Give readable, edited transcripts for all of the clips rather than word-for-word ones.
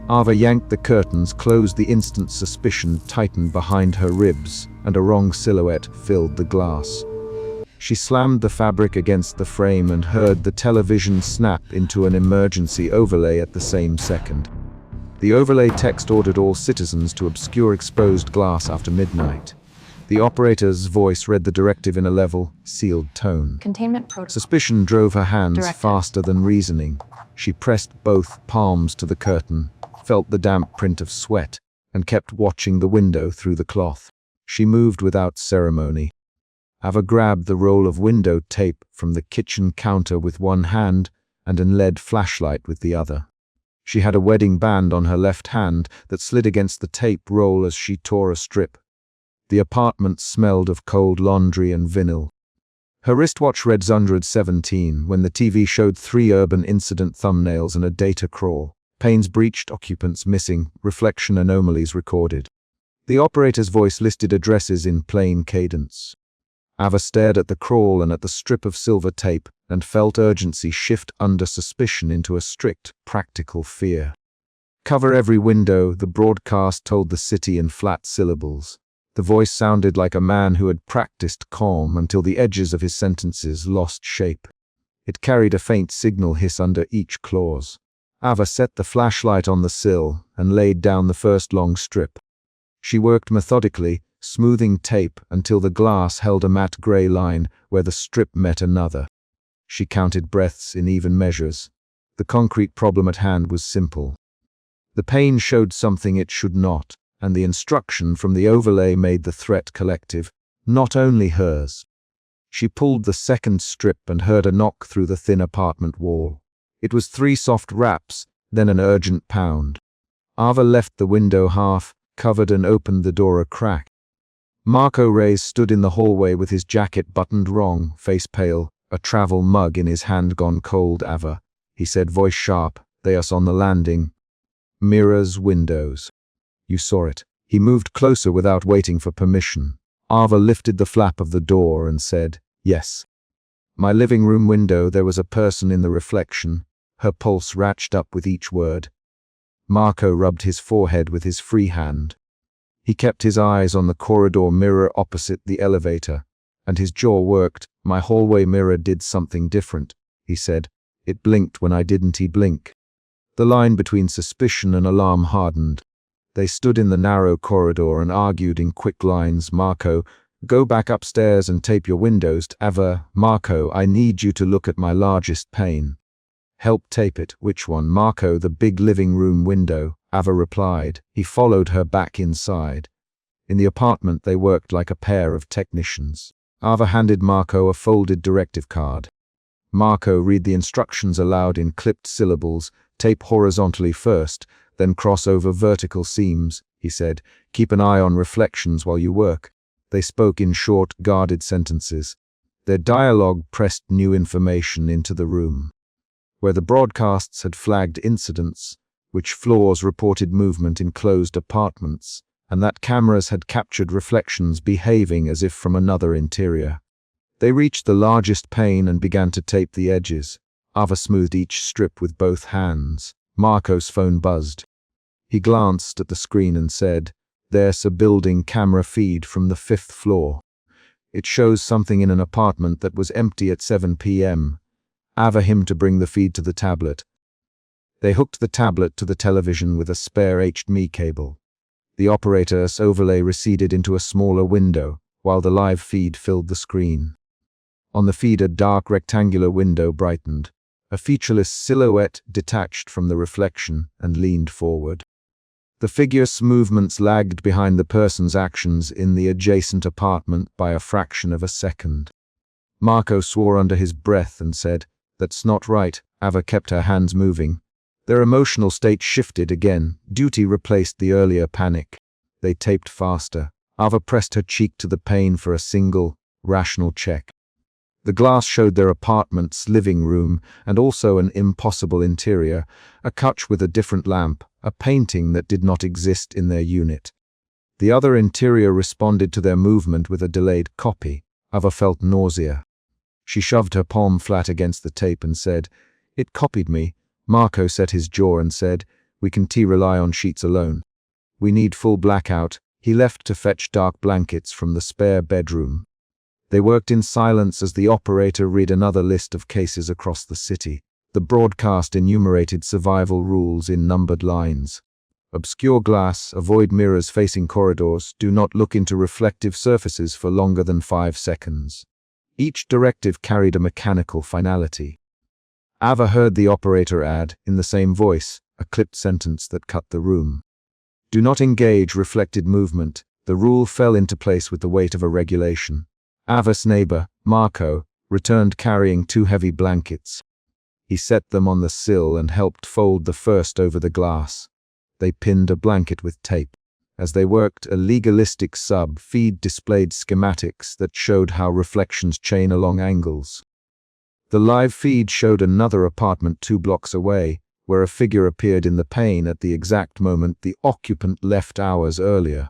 Ava yanked the curtains closed. The instant suspicion tightened behind her ribs, and a wrong silhouette filled the glass. She slammed the fabric against the frame and heard the television snap into an emergency overlay at the same second. The overlay text ordered all citizens to obscure exposed glass after midnight. The operator's voice read the directive in a level, sealed tone. Containment protocol. Suspicion drove her hands Directive. faster than reasoning. She pressed both palms to the curtain, felt the damp print of sweat, and kept watching the window through the cloth. She moved without ceremony. Ava grabbed the roll of window tape from the kitchen counter with one hand and an LED flashlight with the other. She had a wedding band on her left hand that slid against the tape roll as she tore a strip. The apartment smelled of cold laundry and vinyl. Her wristwatch read 117 when the TV showed 3 urban incident thumbnails and a data crawl. Panes breached, occupants missing, reflection anomalies recorded. The operator's voice listed addresses in plain cadence. Ava stared at the crawl and at the strip of silver tape and felt urgency shift under suspicion into a strict, practical fear. Cover every window, the broadcast told the city in flat syllables. The voice sounded like a man who had practiced calm until the edges of his sentences lost shape. It carried a faint signal hiss under each clause. Ava set the flashlight on the sill and laid down the first long strip. She worked methodically, smoothing tape until the glass held a matte gray line where the strip met another. She counted breaths in even measures. The concrete problem at hand was simple. The pane showed something it should not, and the instruction from the overlay made the threat collective, not only hers. She pulled the second strip and heard a knock through the thin apartment wall. It was 3 soft raps, then an urgent pound. Ava left the window half covered and opened the door a crack. Marco Reyes stood in the hallway with his jacket buttoned wrong, face pale, a travel mug in his hand gone cold. Ava, he said, voice sharp, "They are on the landing." Mirrors, windows. You saw it. He moved closer without waiting for permission. Ava lifted the flap of the door and said, "Yes." My living room window, there was a person in the reflection. Her pulse ratcheted up with each word. Marco rubbed his forehead with his free hand. He kept his eyes on the corridor mirror opposite the elevator, and his jaw worked. My hallway mirror did something different, he said. It blinked when I didn't blink. The line between suspicion and alarm hardened. They stood in the narrow corridor and argued in quick lines. Marco, go back upstairs and tape your windows. Ava, Marco, I need you to look at my largest pane. Help tape it. Which one? Marco, the big living room window, Ava replied. He followed her back inside. In the apartment they worked like a pair of technicians. Ava handed Marco a folded directive card. Marco, read the instructions aloud in clipped syllables. Tape horizontally first, then cross over vertical seams, he said. Keep an eye on reflections while you work. They spoke in short, guarded sentences. Their dialogue pressed new information into the room. Where the broadcasts had flagged incidents, which floors reported movement in closed apartments, and that cameras had captured reflections behaving as if from another interior. They reached the largest pane and began to tape the edges. Ava smoothed each strip with both hands. Marco's phone buzzed. He glanced at the screen and said, "There's a building camera feed from the 5th floor. It shows something in an apartment that was empty at 7 p.m. Ava him to bring the feed to the tablet." They hooked the tablet to the television with a spare HDMI cable. The operator's overlay receded into a smaller window, while the live feed filled the screen. On the feed a dark rectangular window brightened. A featureless silhouette detached from the reflection and leaned forward. The figure's movements lagged behind the person's actions in the adjacent apartment by a fraction of a second. Marco swore under his breath and said, "That's not right." Ava kept her hands moving. Their emotional state shifted again. Duty replaced the earlier panic. They taped faster. Ava pressed her cheek to the pane for a single, rational check. The glass showed their apartment's living room and also an impossible interior, a couch with a different lamp, a painting that did not exist in their unit. The other interior responded to their movement with a delayed copy. Ava felt nausea. She shoved her palm flat against the tape and said, "It copied me." Marco set his jaw and said, We can rely on sheets alone. We need full blackout. He left to fetch dark blankets from the spare bedroom. They worked in silence as the operator read another list of cases across the city. The broadcast enumerated survival rules in numbered lines. Obscure glass, avoid mirrors facing corridors, do not look into reflective surfaces for longer than 5 seconds. Each directive carried a mechanical finality. Ava heard the operator add, in the same voice, a clipped sentence that cut the room. Do not engage reflected movement. The rule fell into place with the weight of a regulation. Ava's neighbor, Marco, returned carrying 2 heavy blankets. He set them on the sill and helped fold the first over the glass. They pinned a blanket with tape. As they worked, a legalistic sub-feed displayed schematics that showed how reflections chain along angles. The live feed showed another apartment 2 blocks away, where a figure appeared in the pane at the exact moment the occupant left hours earlier.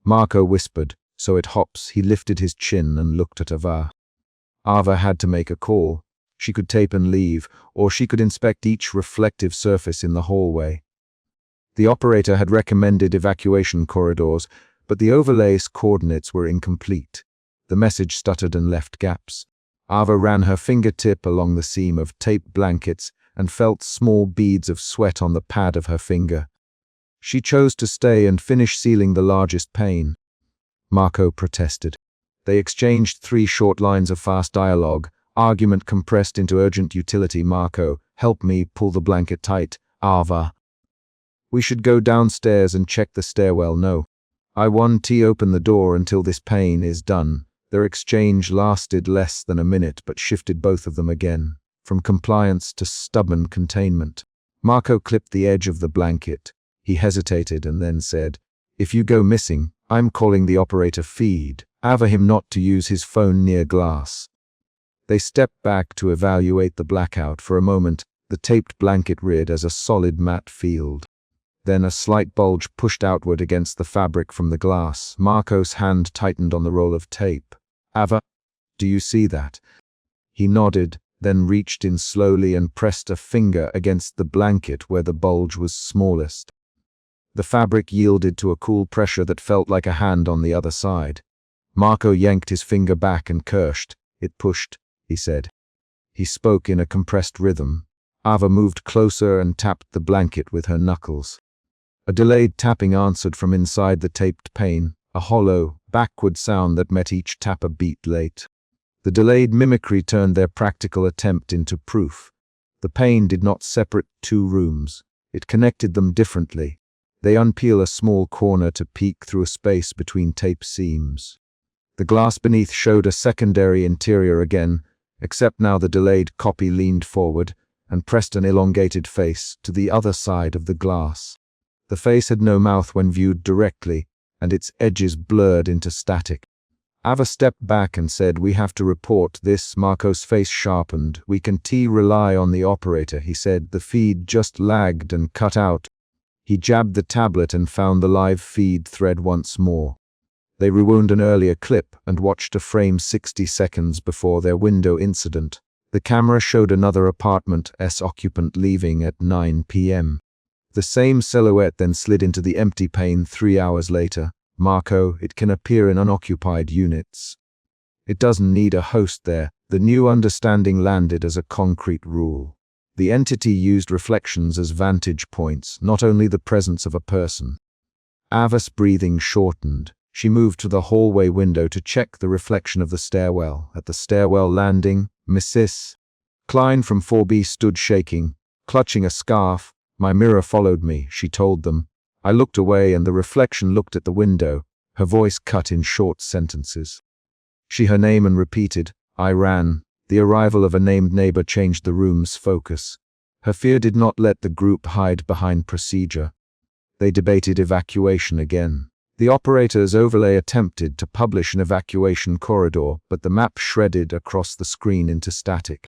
Marco whispered, so it hops. He lifted his chin and looked at Ava. Ava had to make a call. She could tape and leave, or she could inspect each reflective surface in the hallway. The operator had recommended evacuation corridors, but the overlay's coordinates were incomplete. The message stuttered and left gaps. Ava ran her fingertip along the seam of taped blankets and felt small beads of sweat on the pad of her finger. She chose to stay and finish sealing the largest pane. Marco protested. They exchanged 3 short lines of fast dialogue, argument compressed into urgent utility. Marco, help me, pull the blanket tight. Ava. We should go downstairs and check the stairwell. No. I want to open the door until this pane is done. Their exchange lasted less than a minute but shifted both of them again, from compliance to stubborn containment. Marco clipped the edge of the blanket. He hesitated and then said, if you go missing, I'm calling the operator feed. Ava him not to use his phone near glass. They stepped back to evaluate the blackout. For a moment, the taped blanket read as a solid matte field. Then a slight bulge pushed outward against the fabric from the glass. Marco's hand tightened on the roll of tape. Ava, do you see that? He nodded, then reached in slowly and pressed a finger against the blanket where the bulge was smallest. The fabric yielded to a cool pressure that felt like a hand on the other side. Marco yanked his finger back and cursed. It pushed, he said. He spoke in a compressed rhythm. Ava moved closer and tapped the blanket with her knuckles. A delayed tapping answered from inside the taped pane, a hollow, backward sound that met each tap a beat late. The delayed mimicry turned their practical attempt into proof. The pane did not separate 2 rooms. It connected them differently. They unpeel a small corner to peek through a space between tape seams. The glass beneath showed a secondary interior again, except now the delayed copy leaned forward and pressed an elongated face to the other side of the glass. The face had no mouth when viewed directly, and its edges blurred into static. Ava stepped back and said, we have to report this. Marco's face sharpened. We can rely on the operator, he said. The feed just lagged and cut out. He jabbed the tablet and found the live feed thread once more. They rewound an earlier clip and watched a frame 60 seconds before their window incident. The camera showed another apartment's occupant leaving at 9 p.m. The same silhouette then slid into the empty pane 3 hours later. Marco, it can appear in unoccupied units. It doesn't need a host there. The new understanding landed as a concrete rule. The entity used reflections as vantage points, not only the presence of a person. Ava's breathing shortened. She moved to the hallway window to check the reflection of the stairwell. At the stairwell landing, Mrs. Klein from 4B stood shaking, clutching a scarf. My mirror followed me, she told them. I looked away and the reflection looked at the window, her voice cut in short sentences. She her name and repeated, I ran. The arrival of a named neighbor changed the room's focus. Her fear did not let the group hide behind procedure. They debated evacuation again. The operator's overlay attempted to publish an evacuation corridor, but the map shredded across the screen into static.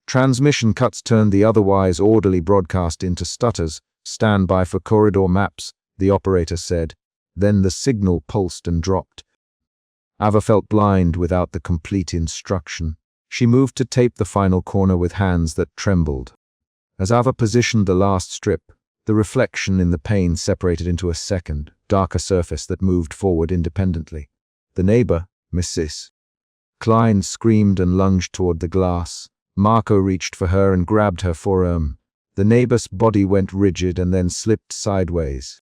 Transmission cuts turned the otherwise orderly broadcast into stutters. Stand by for corridor maps, the operator said. Then the signal pulsed and dropped. Ava felt blind without the complete instruction. She moved to tape the final corner with hands that trembled. As Ava positioned the last strip, The reflection in the pane separated into a second, darker surface that moved forward independently. The neighbor, Mrs. Klein, screamed and lunged toward the glass. Marco reached for her and grabbed her forearm. The neighbor's body went rigid and then slipped sideways.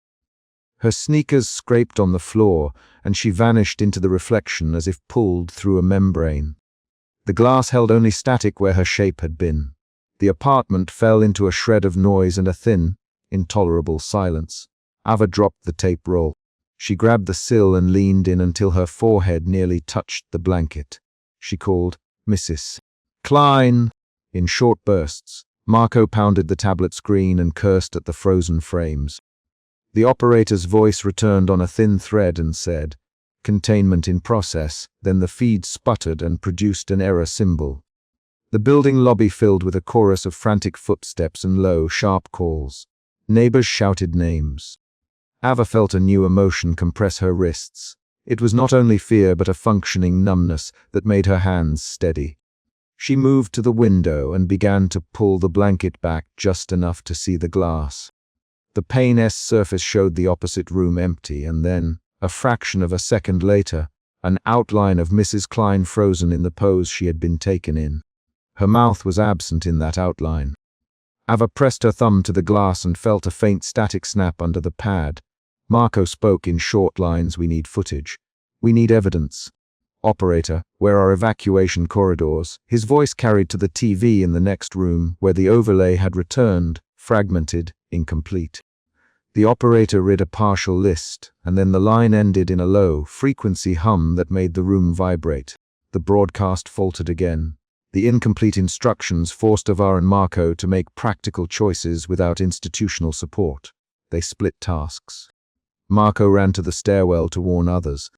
Her sneakers scraped on the floor, and she vanished into the reflection as if pulled through a membrane. The glass held only static where her shape had been. The apartment fell into a shred of noise and a thin, intolerable silence. Ava dropped the tape roll. She grabbed the sill and leaned in until her forehead nearly touched the blanket. She called, "Mrs. Klein!" In short bursts. Marco pounded the tablet screen and cursed at the frozen frames. The operator's voice returned on a thin thread and said, "Containment in process." Then the feed sputtered and produced an error symbol. The building lobby filled with a chorus of frantic footsteps and low, sharp calls. Neighbors shouted names. Ava felt a new emotion compress her wrists. It was not only fear but a functioning numbness that made her hands steady. She moved to the window and began to pull the blanket back just enough to see the glass. The pane's surface showed the opposite room empty, and then, a fraction of a second later, an outline of Mrs. Klein frozen in the pose she had been taken in. Her mouth was absent in that outline. Ava pressed her thumb to the glass and felt a faint static snap under the pad. Marco spoke in short lines. "We need footage. We need evidence. Operator, where are evacuation corridors?" His voice carried to the TV in the next room, where the overlay had returned, fragmented, incomplete. The operator read a partial list, and then the line ended in a low, frequency hum that made the room vibrate. The broadcast faltered again. The incomplete instructions forced Ava and Marco to make practical choices without institutional support. They split tasks. Marco ran to the stairwell to warn others.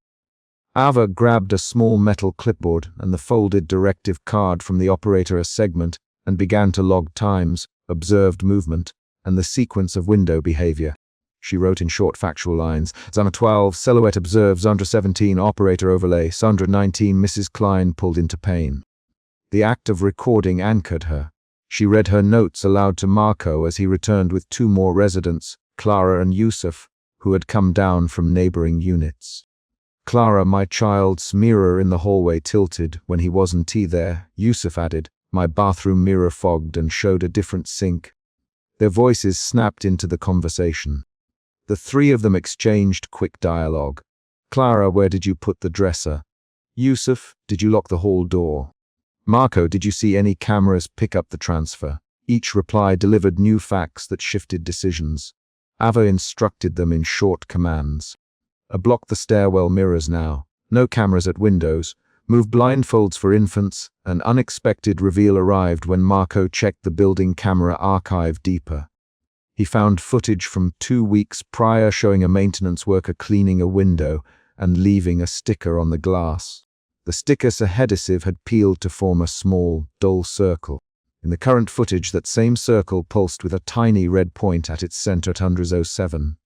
Ava grabbed a small metal clipboard and the folded directive card from the operator's segment and began to log times, observed movement, and the sequence of window behavior. She wrote in short factual lines, "Zandra 12, silhouette observed, Zandra 17, operator overlay, Zandra 19, Mrs. Klein pulled into pain." The act of recording anchored her. She read her notes aloud to Marco as he returned with two more residents, Clara and Yusuf, who had come down from neighboring units. "Clara, my child's mirror in the hallway tilted when he wasn't there," Yusuf added. "My bathroom mirror fogged and showed a different sink." Their voices snapped into the conversation. The three of them exchanged quick dialogue. "Clara, where did you put the dresser?" "Yusuf, did you lock the hall door?" "Marco, did you see any cameras pick up the transfer?" Each reply delivered new facts that shifted decisions. Ava instructed them in short commands. "Block the stairwell mirrors now. No cameras at windows. Move blindfolds for infants." An unexpected reveal arrived when Marco checked the building camera archive deeper. He found footage from 2 weeks prior showing a maintenance worker cleaning a window and leaving a sticker on the glass. The sticker's adhesive had peeled to form a small, dull circle. In the current footage, that same circle pulsed with a tiny red point at its center at 107.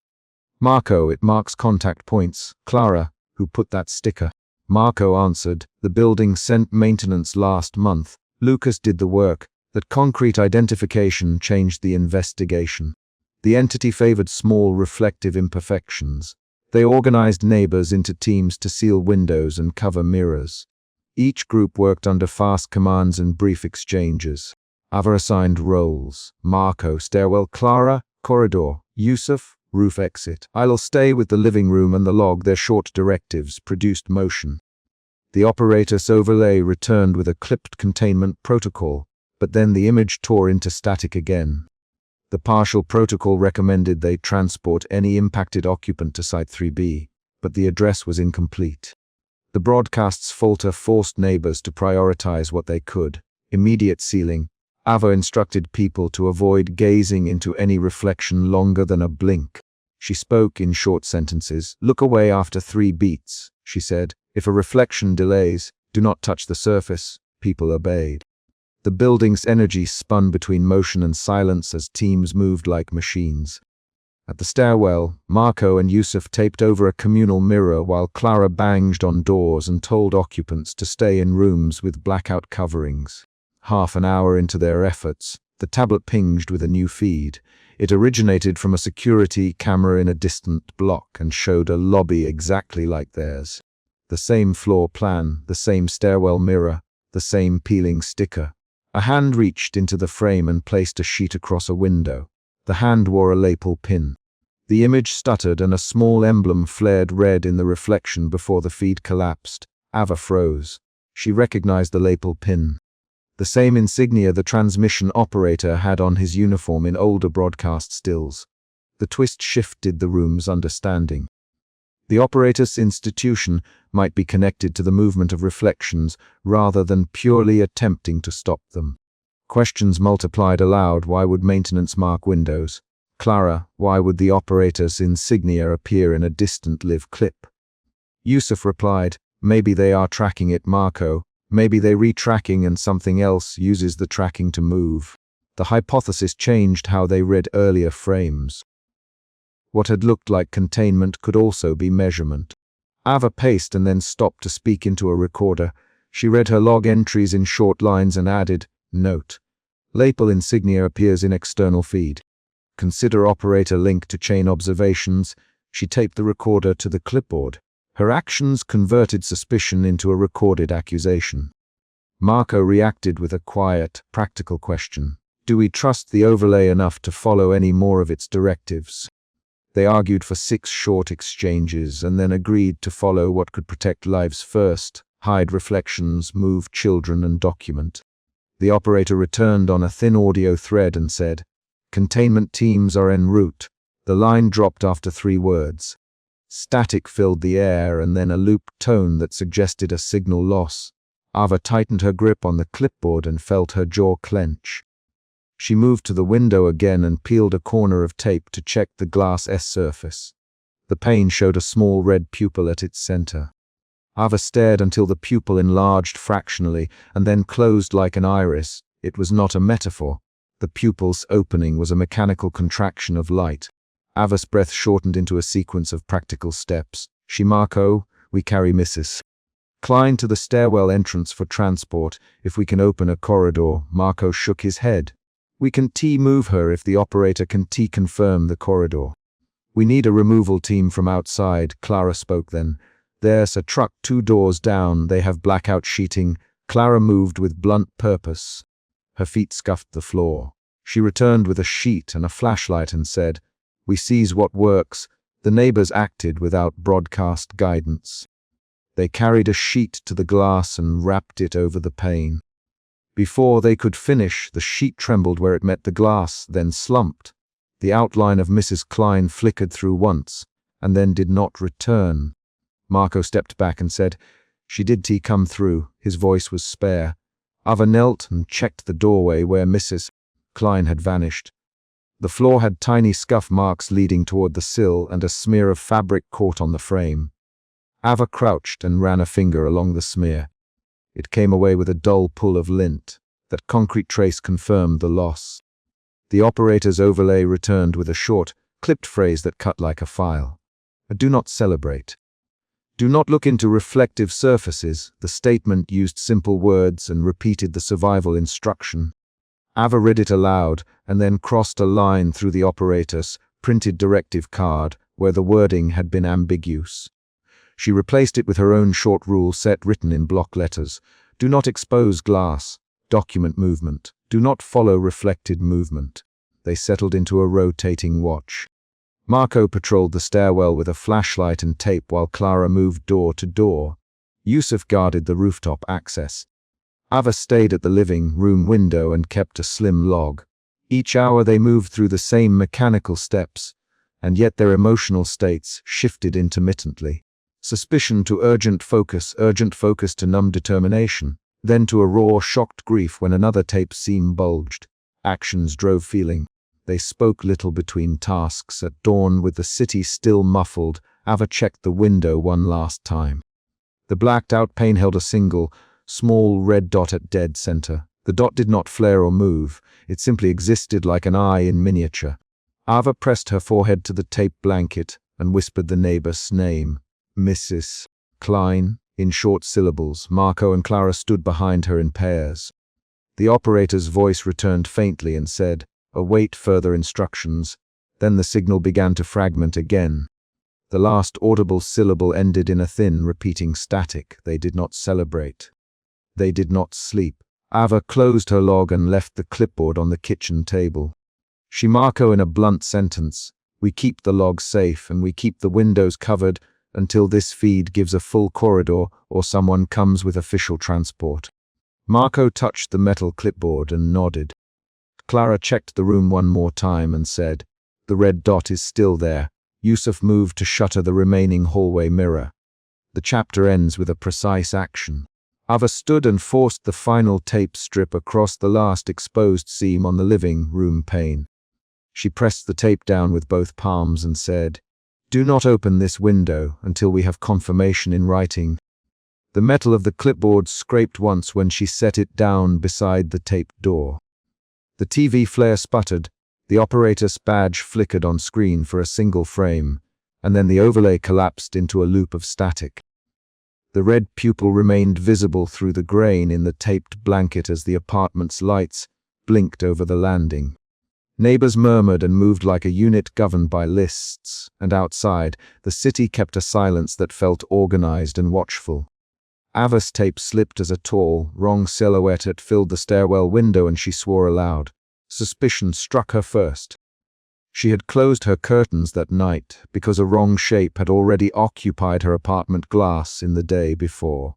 "Marco, it marks contact points." "Clara, who put that sticker?" Marco answered, "The building sent maintenance last month. Lucas did the work. That concrete identification changed the investigation." The entity favored small reflective imperfections. They organized neighbors into teams to seal windows and cover mirrors. Each group worked under fast commands and brief exchanges. Ava assigned roles. Marco, stairwell; Clara, corridor; Yusuf, roof exit. "I'll stay with the living room and the log." Their short directives produced motion. The operator's overlay returned with a clipped containment protocol, but then the image tore into static again. The partial protocol recommended they transport any impacted occupant to Site 3B, but the address was incomplete. The broadcast's falter forced neighbors to prioritize what they could. Immediate sealing. Ava instructed people to avoid gazing into any reflection longer than a blink. She spoke in short sentences. "Look away after 3 beats," she said. "If a reflection delays, do not touch the surface." People obeyed. The building's energy spun between motion and silence as teams moved like machines. At the stairwell, Marco and Yusuf taped over a communal mirror while Clara banged on doors and told occupants to stay in rooms with blackout coverings. Half an hour into their efforts, The tablet pinged with a new feed. It originated from a security camera in a distant block and showed a lobby exactly like theirs. The same floor plan, the same stairwell mirror, the same peeling sticker. A hand reached into the frame and placed a sheet across a window. The hand wore a lapel pin. The image stuttered and a small emblem flared red in the reflection before the feed collapsed. Ava froze. She recognized the lapel pin. The same insignia the transmission operator had on his uniform in older broadcast stills. The twist shifted the room's understanding. The operator's institution might be connected to the movement of reflections rather than purely attempting to stop them. Questions multiplied aloud. Why would maintenance mark windows? Clara, why would the operator's insignia appear in a distant live clip? Yusuf replied, maybe they are tracking it, Marco. Maybe they retracking and something else uses the tracking to move. The hypothesis changed how they read earlier frames. What had looked like containment could also be measurement. Ava paced and then stopped to speak into a recorder. She read her log entries in short lines and added, note. Lapel insignia appears in external feed. Consider operator link to chain observations. She taped the recorder to the clipboard. Her actions converted suspicion into a recorded accusation. Marco reacted with a quiet, practical question. Do we trust the overlay enough to follow any more of its directives? They argued for 6 short exchanges and then agreed to follow what could protect lives first, hide reflections, move children, and document. The operator returned on a thin audio thread and said, containment teams are en route. The line dropped after 3 words. Static filled the air and then a looped tone that suggested a signal loss. Ava tightened her grip on the clipboard and felt her jaw clench. She moved to the window again and peeled a corner of tape to check the glass surface. The pane showed a small red pupil at its center. Ava stared until the pupil enlarged fractionally and then closed like an iris. It was not a metaphor. The pupil's opening was a mechanical contraction of light. Ava's breath shortened into a sequence of practical steps. Marco, we carry Mrs. Klein to the stairwell entrance for transport. If we can open a corridor. Marco shook his head. We can move her if the operator can confirm the corridor. We need a removal team from outside, Clara spoke then. There's a truck 2 doors down. They have blackout sheeting. Clara moved with blunt purpose. Her feet scuffed the floor. She returned with a sheet and a flashlight and said, we sees what works. The neighbors acted without broadcast guidance. They carried a sheet to the glass and wrapped it over the pane. Before they could finish, the sheet trembled where it met the glass, then slumped. The outline of Mrs. Klein flickered through once, and then did not return. Marco stepped back and said, she did come through. His voice was spare. Ava knelt and checked the doorway where Mrs. Klein had vanished. The floor had tiny scuff marks leading toward the sill and a smear of fabric caught on the frame. Ava crouched and ran a finger along the smear. It came away with a dull pull of lint. That concrete trace confirmed the loss. The operator's overlay returned with a short, clipped phrase that cut like a file. Do not celebrate. Do not look into reflective surfaces. The statement used simple words and repeated the survival instruction. Ava read it aloud and then crossed a line through the operator's printed directive card where the wording had been ambiguous. She replaced it with her own short rule set written in block letters. Do not expose glass. Document movement. Do not follow reflected movement. They settled into a rotating watch. Marco patrolled the stairwell with a flashlight and tape while Clara moved door to door. Yusuf guarded the rooftop access. Ava stayed at the living room window and kept a slim log. Each hour they moved through the same mechanical steps, and yet their emotional states shifted intermittently. Suspicion to urgent focus to numb determination, then to a raw, shocked grief when another tape seam bulged. Actions drove feeling. They spoke little between tasks. At dawn, with the city still muffled, Ava checked the window one last time. The blacked-out pane held a single, small red dot at dead center. The dot did not flare or move. It simply existed like an eye in miniature. Ava pressed her forehead to the tape blanket and whispered the neighbor's name. Mrs. Klein, in short syllables. Marco and Clara stood behind her in pairs. The operator's voice returned faintly and said, "Await further instructions." Then the signal began to fragment again. The last audible syllable ended in a thin, repeating static. They did not celebrate. They did not sleep. Ava closed her log and left the clipboard on the kitchen table. She marked in a blunt sentence, "We keep the log safe and we keep the windows covered until this feed gives a full corridor or someone comes with official transport." Marco touched the metal clipboard and nodded. Clara checked the room one more time and said, "The red dot is still there." Yusuf moved to shutter the remaining hallway mirror. The chapter ends with a precise action. Ava stood and forced the final tape strip across the last exposed seam on the living room pane. She pressed the tape down with both palms and said, "Do not open this window until we have confirmation in writing." The metal of the clipboard scraped once when she set it down beside the taped door. The TV flare sputtered, the operator's badge flickered on screen for a single frame, and then the overlay collapsed into a loop of static. The red pupil remained visible through the grain in the taped blanket as the apartment's lights blinked over the landing. Neighbors murmured and moved like a unit governed by lists, and outside, the city kept a silence that felt organized and watchful. Ava's tape slipped as a tall, wrong silhouette had filled the stairwell window and she swore aloud. Suspicion struck her first. She had closed her curtains that night because a wrong shape had already occupied her apartment glass in the day before.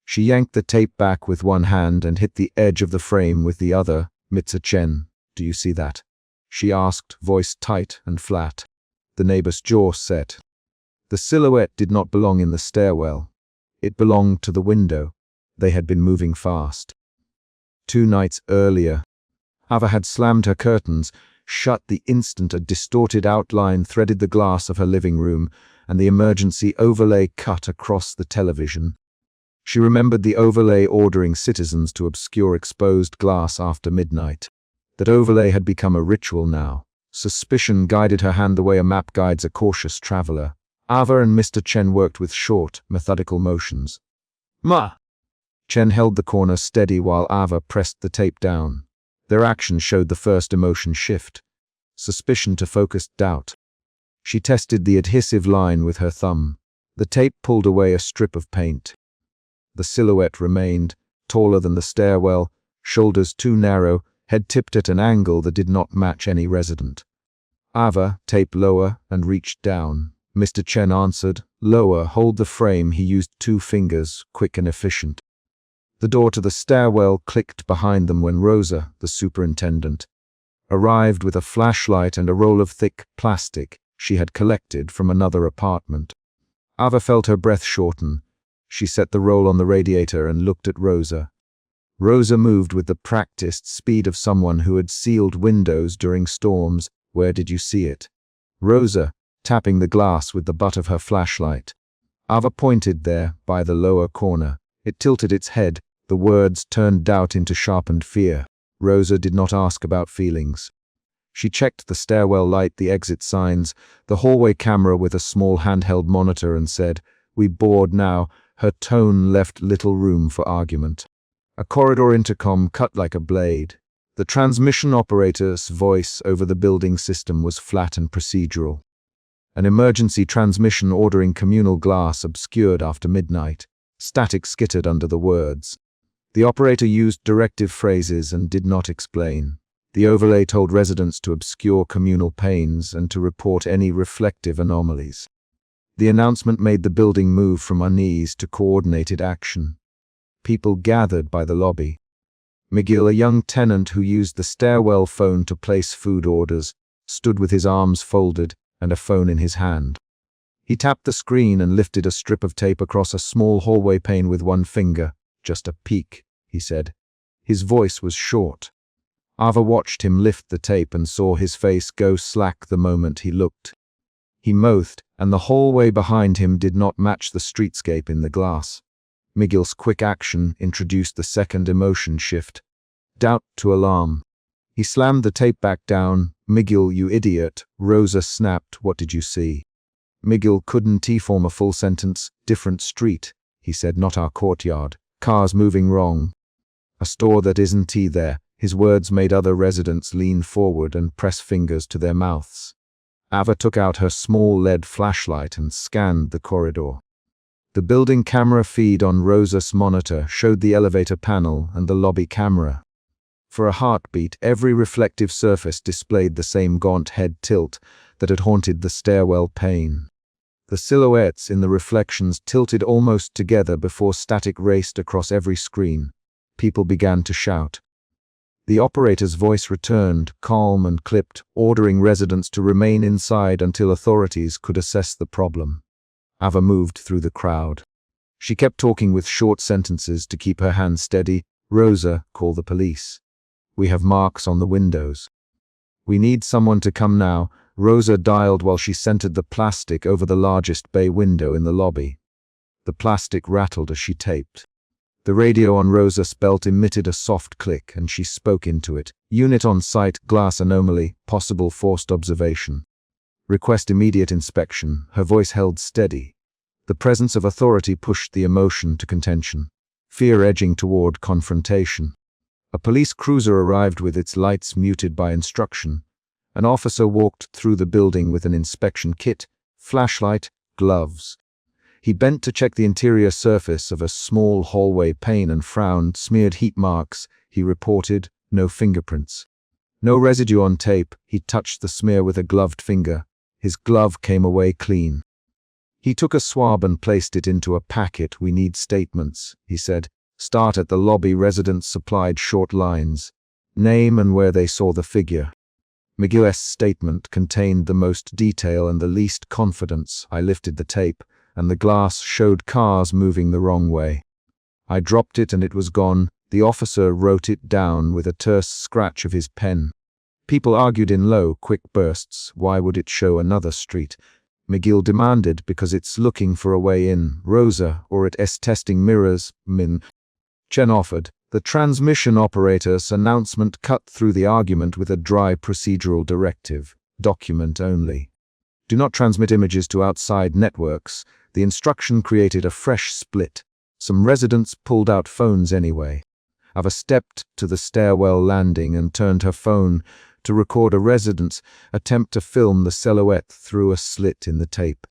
She yanked the tape back with one hand and hit the edge of the frame with the other. "Mr. Chen, do you see that?" she asked, voice tight and flat. The neighbor's jaw set. The silhouette did not belong in the stairwell. It belonged to the window. They had been moving fast. 2 nights earlier, Ava had slammed her curtains, shut the instant a distorted outline threaded the glass of her living room, and the emergency overlay cut across the television. She remembered the overlay ordering citizens to obscure exposed glass after midnight. That overlay had become a ritual now. Suspicion guided her hand the way a map guides a cautious traveler. Ava and Mr. Chen worked with short, methodical motions. "Ma!" Chen held the corner steady while Ava pressed the tape down. Their action showed the first emotion shift. Suspicion to focused doubt. She tested the adhesive line with her thumb. The tape pulled away a strip of paint. The silhouette remained, taller than the stairwell, shoulders too narrow, head tipped at an angle that did not match any resident. Ava, tape lower, and reached down. Mr. Chen answered, "Lower, hold the frame." He used 2 fingers, quick and efficient. The door to the stairwell clicked behind them when Rosa, the superintendent, arrived with a flashlight and a roll of thick plastic she had collected from another apartment. Ava felt her breath shorten. She set the roll on the radiator and looked at Rosa. Rosa moved with the practiced speed of someone who had sealed windows during storms. "Where did you see it?" Rosa, tapping the glass with the butt of her flashlight. Ava pointed there, by the lower corner. It tilted its head. The words turned doubt into sharpened fear. Rosa did not ask about feelings. She checked the stairwell light, the exit signs, the hallway camera with a small handheld monitor and said, "We board now." Her tone left little room for argument. A corridor intercom cut like a blade. The transmission operator's voice over the building system was flat and procedural. An emergency transmission ordering communal glass obscured after midnight. Static skittered under the words. The operator used directive phrases and did not explain. The overlay told residents to obscure communal panes and to report any reflective anomalies. The announcement made the building move from unease to coordinated action. People gathered by the lobby. McGill, a young tenant who used the stairwell phone to place food orders, stood with his arms folded and a phone in his hand. He tapped the screen and lifted a strip of tape across a small hallway pane with one finger. "Just a peek," he said. His voice was short. Ava watched him lift the tape and saw his face go slack the moment he looked. He mouthed, and the hallway behind him did not match the streetscape in the glass. McGill's quick action introduced the second emotion shift. Doubt to alarm. He slammed the tape back down. "McGill, you idiot." Rosa snapped, "What did you see?" McGill couldn't form a full sentence. "Different street," he said, "not our courtyard. Cars moving wrong." A store that isn't there. His words made other residents lean forward and press fingers to their mouths. Ava took out her small LED flashlight and scanned the corridor. The building camera feed on Rosa's monitor showed the elevator panel and the lobby camera. For a heartbeat, every reflective surface displayed the same gaunt head tilt that had haunted the stairwell pane. The silhouettes in the reflections tilted almost together before static raced across every screen. People began to shout. The operator's voice returned, calm and clipped, ordering residents to remain inside until authorities could assess the problem. Ava moved through the crowd. She kept talking with short sentences to keep her hands steady. Rosa, call the police. We have marks on the windows. We need someone to come now. Rosa dialed while she centered the plastic over the largest bay window in the lobby. The plastic rattled as she taped. The radio on Rosa's belt emitted a soft click and she spoke into it. Unit on site, glass anomaly, possible forced observation. Request immediate inspection. Her voice held steady. The presence of authority pushed the emotion to contention, fear edging toward confrontation. A police cruiser arrived with its lights muted by instruction. An officer walked through the building with an inspection kit, flashlight, gloves. He bent to check the interior surface of a small hallway pane and frowned. Smeared heat marks, he reported, no fingerprints. No residue on tape. He touched the smear with a gloved finger. His glove came away clean. He took a swab and placed it into a packet. We need statements, he said. Start at the lobby. Residents supplied short lines. Name and where they saw the figure. McGill's statement contained the most detail and the least confidence. I lifted the tape, and the glass showed cars moving the wrong way. I dropped it and it was gone. The officer wrote it down with a terse scratch of his pen. People argued in low, quick bursts. Why would it show another street? McGill demanded, because it's looking for a way in. Rosa, or it's testing mirrors. Chen offered. The transmission operator's announcement cut through the argument with a dry procedural directive. Document only. Do not transmit images to outside networks. The instruction created a fresh split. Some residents pulled out phones anyway. Ava stepped to the stairwell landing and turned her phone to record a resident's attempt to film the silhouette through a slit in the tape.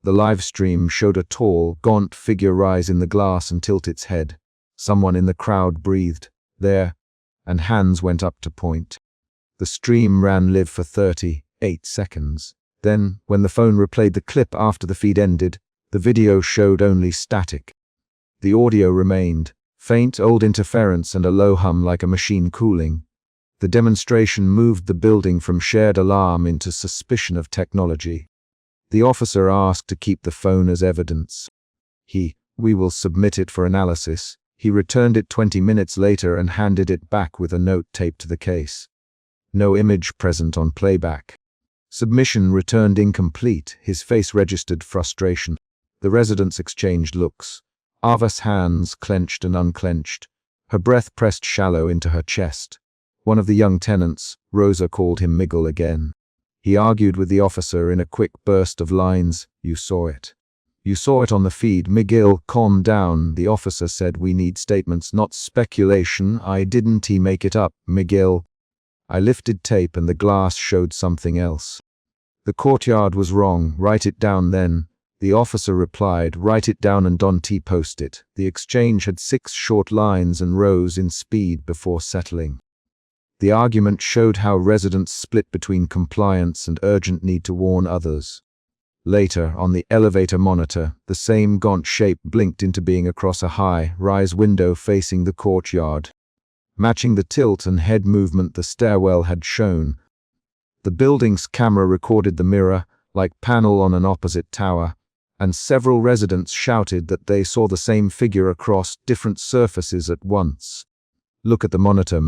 The live stream showed a tall, gaunt figure rise in the glass and tilt its head. Someone in the crowd breathed, there, and hands went up to point. The stream ran live for 38 seconds. Then, when the phone replayed the clip after the feed ended, the video showed only static. The audio remained, faint old interference and a low hum like a machine cooling. The demonstration moved the building from shared alarm into suspicion of technology. The officer asked to keep the phone as evidence. We will submit it for analysis. He returned it 20 minutes later and handed it back with a note taped to the case. No image present on playback. Submission returned incomplete. His face registered frustration. The residents exchanged looks. Ava's hands clenched and unclenched. Her breath pressed shallow into her chest. One of the young tenants, Rosa, called him Miguel again. He argued with the officer in a quick burst of lines. You saw it. You saw it on the feed. Miguel, calm down. The officer said we need statements, not speculation. I didn't make it up. Miguel. I lifted tape and the glass showed something else. The courtyard was wrong. Write it down then. The officer replied, write it down and don't post it. The exchange had 6 short lines and rose in speed before settling. The argument showed how residents split between compliance and urgent need to warn others. Later, on the elevator monitor, the same gaunt shape blinked into being across a high-rise window facing the courtyard. Matching the tilt and head movement the stairwell had shown. The building's camera recorded the mirror, like panel on an opposite tower, and several residents shouted that they saw the same figure across different surfaces at once. Look at the monitor,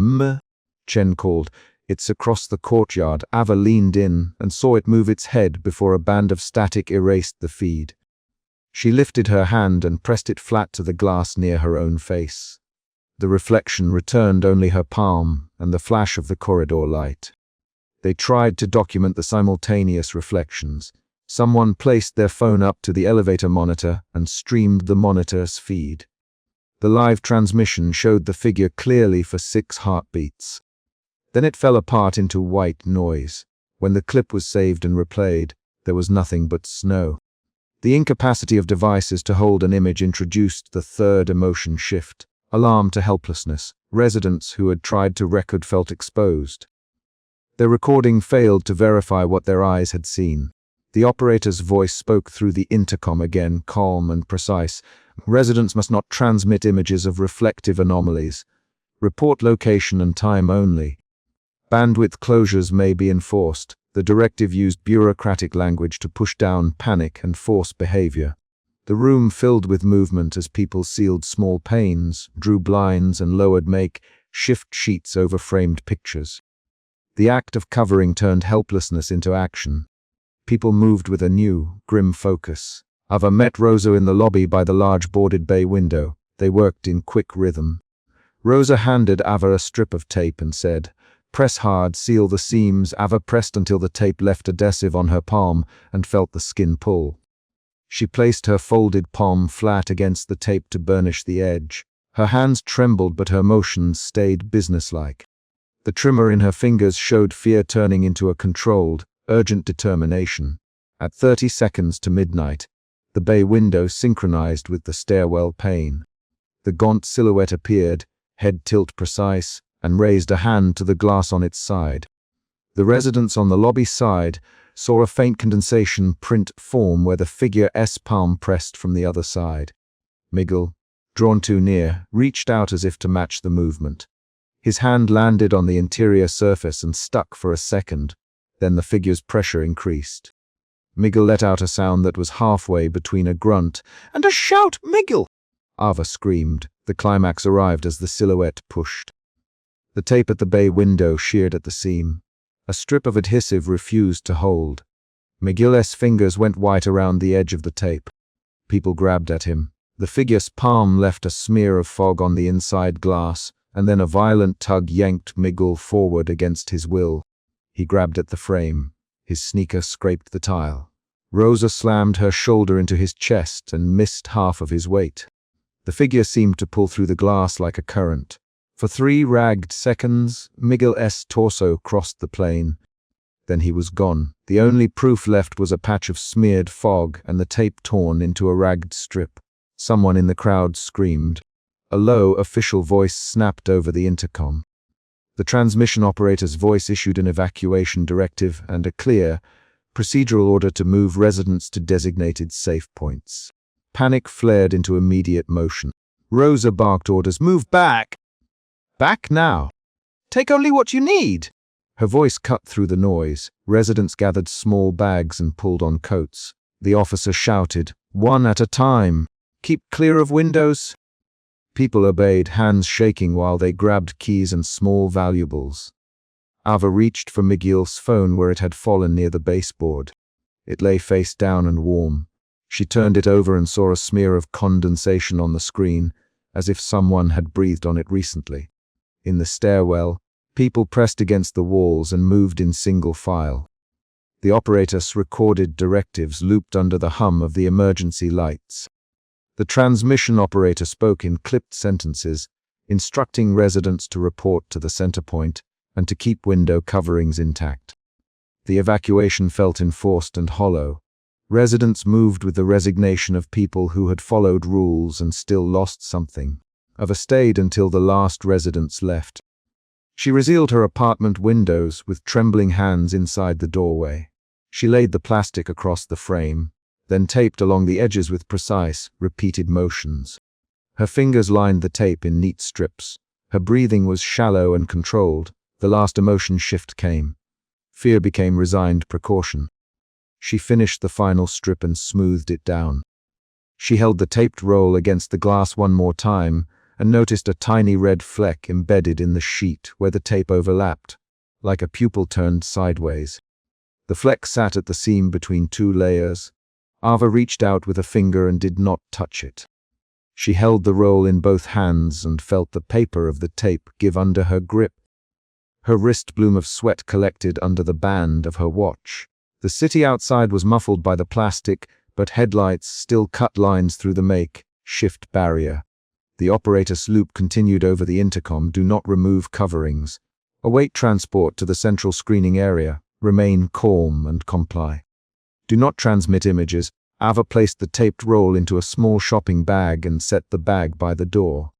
Chen called. It's across the courtyard. Ava leaned in and saw it move its head before a band of static erased the feed. She lifted her hand and pressed it flat to the glass near her own face. The reflection returned only her palm and the flash of the corridor light. They tried to document the simultaneous reflections. Someone placed their phone up to the elevator monitor and streamed the monitor's feed. The live transmission showed the figure clearly for 6 heartbeats. Then it fell apart into white noise. When the clip was saved and replayed, there was nothing but snow. The incapacity of devices to hold an image introduced the third emotion shift, alarm to helplessness. Residents who had tried to record felt exposed. Their recording failed to verify what their eyes had seen. The operator's voice spoke through the intercom again, calm and precise. Residents must not transmit images of reflective anomalies. Report location and time only. Bandwidth closures may be enforced. The directive used bureaucratic language to push down panic and force behavior. The room filled with movement as people sealed small panes, drew blinds and lowered makeshift sheets over framed pictures. The act of covering turned helplessness into action. People moved with a new, grim focus. Ava met Rosa in the lobby by the large boarded bay window. They worked in quick rhythm. Rosa handed Ava a strip of tape and said, "Press hard, seal the seams." Ava pressed until the tape left adhesive on her palm and felt the skin pull. She placed her folded palm flat against the tape to burnish the edge. Her hands trembled, but her motions stayed businesslike. The tremor in her fingers showed fear turning into a controlled, urgent determination. At 30 seconds to midnight, the bay window synchronized with the stairwell pane. The gaunt silhouette appeared, head tilt precise, and raised a hand to the glass on its side. The residents on the lobby side saw a faint condensation print form where the figure's palm pressed from the other side. Miguel, drawn too near, reached out as if to match the movement. His hand landed on the interior surface and stuck for a second. Then the figure's pressure increased. Miguel let out a sound that was halfway between a grunt and a shout. "Miguel!" Ava screamed. The climax arrived as the silhouette pushed. The tape at the bay window sheared at the seam. A strip of adhesive refused to hold. Miguel's fingers went white around the edge of the tape. People grabbed at him. The figure's palm left a smear of fog on the inside glass, and then a violent tug yanked Miguel forward against his will. He grabbed at the frame. His sneaker scraped the tile. Rosa slammed her shoulder into his chest and missed half of his weight. The figure seemed to pull through the glass like a current. For 3 ragged seconds, Miguel's torso crossed the plane. Then he was gone. The only proof left was a patch of smeared fog and the tape torn into a ragged strip. Someone in the crowd screamed. A low, official voice snapped over the intercom. The transmission operator's voice issued an evacuation directive and a clear, procedural order to move residents to designated safe points. Panic flared into immediate motion. Rosa barked orders, "Move back! Back now! Take only what you need!" Her voice cut through the noise. Residents gathered small bags and pulled on coats. The officer shouted, "One at a time! Keep clear of windows!" People obeyed, hands shaking while they grabbed keys and small valuables. Ava reached for Miguel's phone where it had fallen near the baseboard. It lay face down and warm. She turned it over and saw a smear of condensation on the screen, as if someone had breathed on it recently. In the stairwell, people pressed against the walls and moved in single file. The operator's recorded directives looped under the hum of the emergency lights. The transmission operator spoke in clipped sentences, instructing residents to report to the center point and to keep window coverings intact. The evacuation felt enforced and hollow. Residents moved with the resignation of people who had followed rules and still lost something. Ava stayed until the last residents left. She resealed her apartment windows with trembling hands inside the doorway. She laid the plastic across the frame, then taped along the edges with precise, repeated motions. Her fingers lined the tape in neat strips. Her breathing was shallow and controlled. The last emotion shift came. Fear became resigned precaution. She finished the final strip and smoothed it down. She held the taped roll against the glass one more time and noticed a tiny red fleck embedded in the sheet where the tape overlapped, like a pupil turned sideways. The fleck sat at the seam between 2 layers. Ava reached out with a finger and did not touch it. She held the roll in both hands and felt the paper of the tape give under her grip. Her wrist bloom of sweat collected under the band of her watch. The city outside was muffled by the plastic, but headlights still cut lines through the make-shift barrier. The operator's loop continued over the intercom. Do not remove coverings. Await transport to the central screening area. Remain calm and comply. Do not transmit images. Ava placed the taped roll into a small shopping bag and set the bag by the door.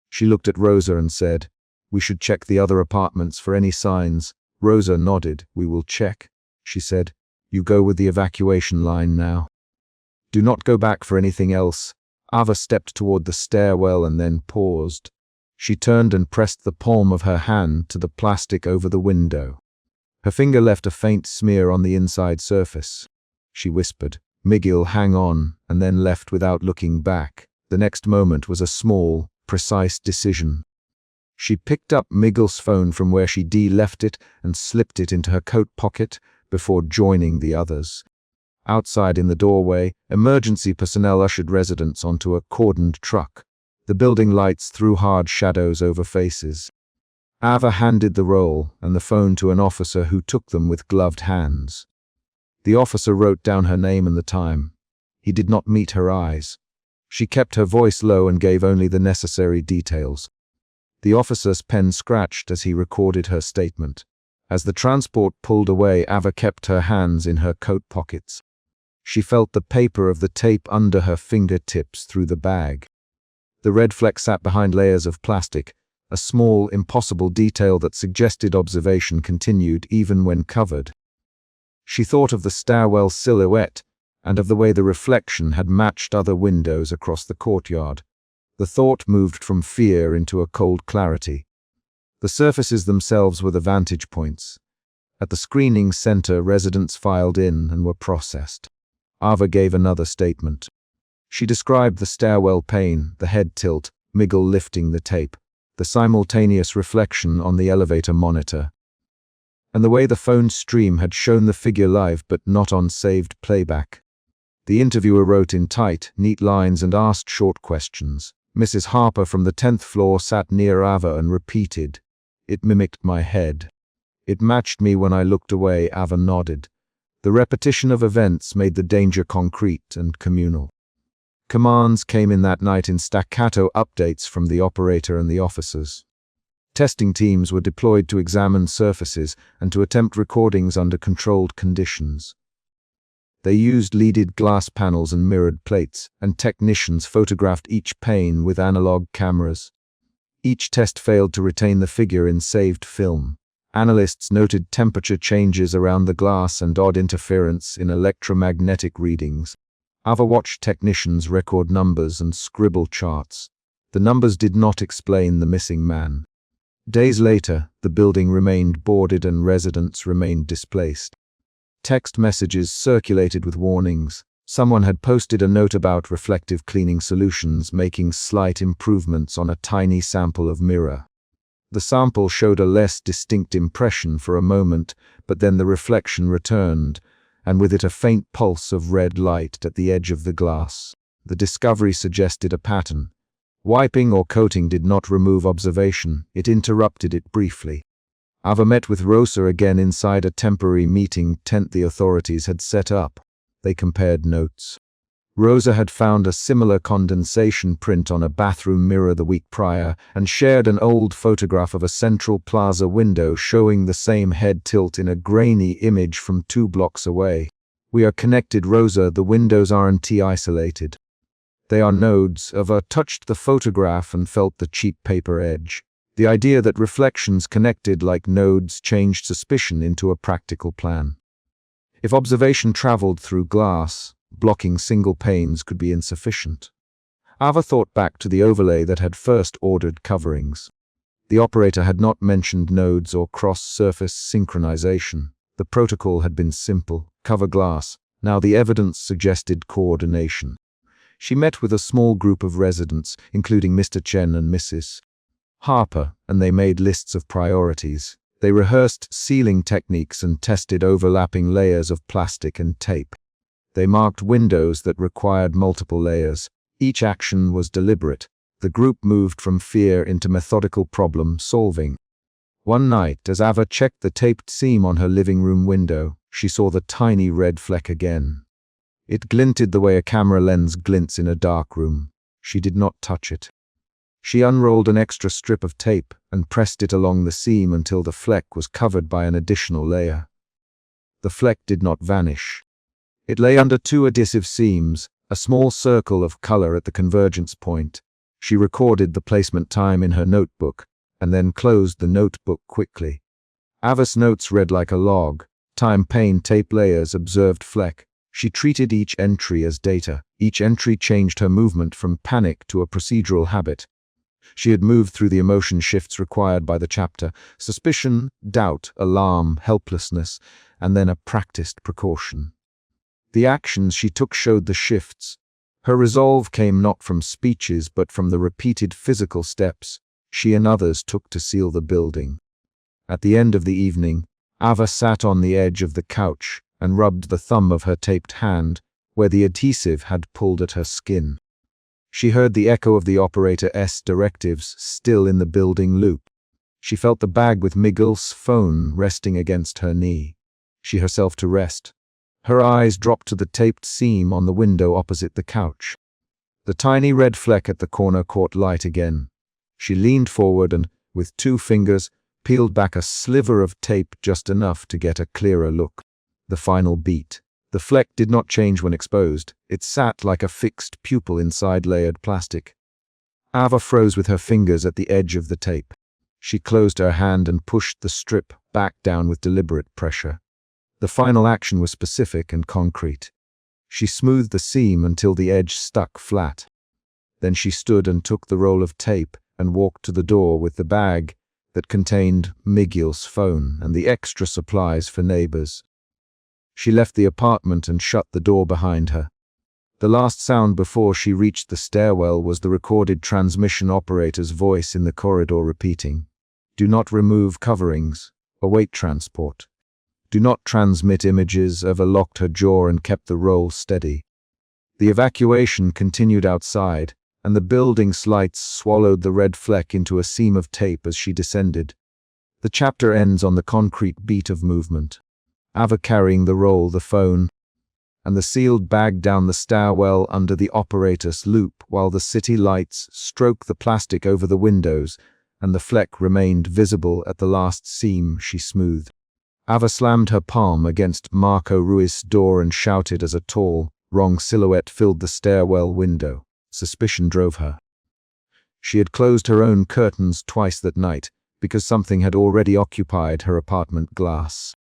She looked at Rosa and said, "We should check the other apartments for any signs." Rosa nodded. "We will check," she said. "You go with the evacuation line now. Do not go back for anything else." Ava stepped toward the stairwell and then paused. She turned and pressed the palm of her hand to the plastic over the window. Her finger left a faint smear on the inside surface. She whispered, "Miguel, hang on," and then left without looking back. The next moment was a small, precise decision. She picked up Miguel's phone from where she left it and slipped it into her coat pocket before joining the others. Outside in the doorway, emergency personnel ushered residents onto a cordoned truck. The building lights threw hard shadows over faces. Ava handed the roll and the phone to an officer who took them with gloved hands. The officer wrote down her name and the time. He did not meet her eyes. She kept her voice low and gave only the necessary details. The officer's pen scratched as he recorded her statement. As the transport pulled away, Ava kept her hands in her coat pockets. She felt the paper of the tape under her fingertips through the bag. The red fleck sat behind layers of plastic. A small, impossible detail that suggested observation continued even when covered. She thought of the stairwell silhouette and of the way the reflection had matched other windows across the courtyard. The thought moved from fear into a cold clarity. The surfaces themselves were the vantage points. At the screening center, residents filed in and were processed. Ava gave another statement. She described the stairwell pane, the head tilt, Miguel lifting the tape, the simultaneous reflection on the elevator monitor, and the way the phone stream had shown the figure live but not on saved playback. The interviewer wrote in tight, neat lines and asked short questions. Mrs. Harper from the 10th floor sat near Ava and repeated, "It mimicked my head. It matched me when I looked away." Ava nodded. The repetition of events made the danger concrete and communal. Commands came in that night in staccato updates from the operator and the officers. Testing teams were deployed to examine surfaces and to attempt recordings under controlled conditions. They used leaded glass panels and mirrored plates, and technicians photographed each pane with analog cameras. Each test failed to retain the figure in saved film. Analysts noted temperature changes around the glass and odd interference in electromagnetic readings. Ava watched technicians record numbers and scribble charts. The numbers did not explain the missing man. Days later, the building remained boarded and residents remained displaced. Text messages circulated with warnings. Someone had posted a note about reflective cleaning solutions making slight improvements on a tiny sample of mirror. The sample showed a less distinct impression for a moment, but then the reflection returned, and with it a faint pulse of red light at the edge of the glass. The discovery suggested a pattern. Wiping or coating did not remove observation, it interrupted it briefly. Ava met with Rosa again inside a temporary meeting tent the authorities had set up. They compared notes. Rosa had found a similar condensation print on a bathroom mirror the week prior and shared an old photograph of a Central Plaza window showing the same head tilt in a grainy image from 2 blocks away. "We are connected, Rosa. The windows aren't isolated. They are nodes." Ava touched the photograph and felt the cheap paper edge. The idea that reflections connected like nodes changed suspicion into a practical plan. If observation traveled through glass, blocking single panes could be insufficient. Ava thought back to the overlay that had first ordered coverings. The operator had not mentioned nodes or cross-surface synchronization. The protocol had been simple: cover glass. Now the evidence suggested coordination. She met with a small group of residents, including Mr. Chen and Mrs. Harper, and they made lists of priorities. They rehearsed sealing techniques and tested overlapping layers of plastic and tape. They marked windows that required multiple layers. Each action was deliberate. The group moved from fear into methodical problem solving. One night, as Ava checked the taped seam on her living room window, she saw the tiny red fleck again. It glinted the way a camera lens glints in a dark room. She did not touch it. She unrolled an extra strip of tape and pressed it along the seam until the fleck was covered by an additional layer. The fleck did not vanish. It lay under two adhesive seams, a small circle of color at the convergence point. She recorded the placement time in her notebook and then closed the notebook quickly. Ava's notes read like a log. Time, pane, tape layers, observed fleck. She treated each entry as data. Each entry changed her movement from panic to a procedural habit. She had moved through the emotion shifts required by the chapter: suspicion, doubt, alarm, helplessness, and then a practiced precaution. The actions she took showed the shifts. Her resolve came not from speeches but from the repeated physical steps she and others took to seal the building. At the end of the evening, Ava sat on the edge of the couch and rubbed the thumb of her taped hand where the adhesive had pulled at her skin. She heard the echo of the operator's directives still in the building loop. She felt the bag with Miguel's phone resting against her knee. She herself to rest. Her eyes dropped to the taped seam on the window opposite the couch. The tiny red fleck at the corner caught light again. She leaned forward and, with two fingers, peeled back a sliver of tape just enough to get a clearer look. The final beat. The fleck did not change when exposed. It sat like a fixed pupil inside layered plastic. Ava froze with her fingers at the edge of the tape. She closed her hand and pushed the strip back down with deliberate pressure. The final action was specific and concrete. She smoothed the seam until the edge stuck flat. Then she stood and took the roll of tape and walked to the door with the bag that contained Miguel's phone and the extra supplies for neighbors. She left the apartment and shut the door behind her. The last sound before she reached the stairwell was the recorded transmission operator's voice in the corridor repeating, "Do not remove coverings. Await transport. Do not transmit images." Ava locked her jaw and kept the roll steady. The evacuation continued outside, and the building's lights swallowed the red fleck into a seam of tape as she descended. The chapter ends on the concrete beat of movement. Ava carrying the roll, the phone, and the sealed bag down the stairwell under the operator's loop while the city lights stroked the plastic over the windows and the fleck remained visible at the last seam she smoothed. Ava slammed her palm against Marco Ruiz's door and shouted as a tall, wrong silhouette filled the stairwell window. Suspicion drove her. She had closed her own curtains twice that night because something had already occupied her apartment glass.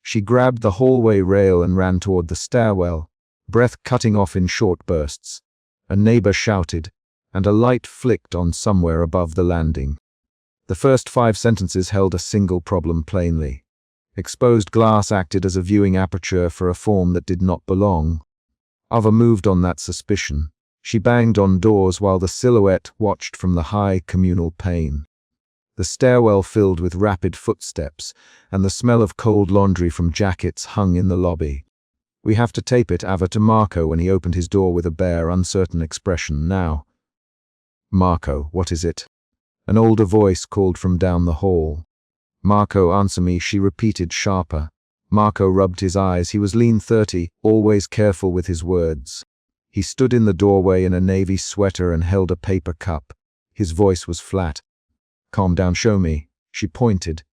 She grabbed the hallway rail and ran toward the stairwell, breath cutting off in short bursts. A neighbor shouted, and a light flicked on somewhere above the landing. The first 5 sentences held a single problem plainly. Exposed glass acted as a viewing aperture for a form that did not belong. Ava moved on that suspicion. She banged on doors while the silhouette watched from the high communal pane. The stairwell filled with rapid footsteps, and the smell of cold laundry from jackets hung in the lobby. "We have to tape it," Ava to Marco when he opened his door with a bare, uncertain expression. "Now." "Marco, what is it?" An older voice called from down the hall. "Marco, answer me," she repeated sharper. Marco rubbed his eyes. He was lean 30, always careful with his words. He stood in the doorway in a navy sweater and held a paper cup. His voice was flat. "Calm down, show me." She pointed.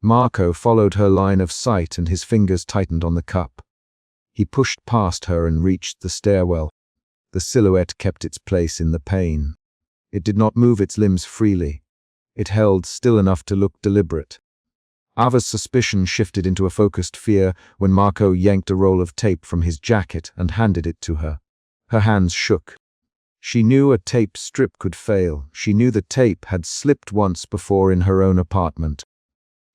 Marco followed her line of sight and his fingers tightened on the cup. He pushed past her and reached the stairwell. The silhouette kept its place in the pane. It did not move its limbs freely. It held still enough to look deliberate. Ava's suspicion shifted into a focused fear when Marco yanked a roll of tape from his jacket and handed it to her. Her hands shook. She knew a tape strip could fail. She knew the tape had slipped once before in her own apartment.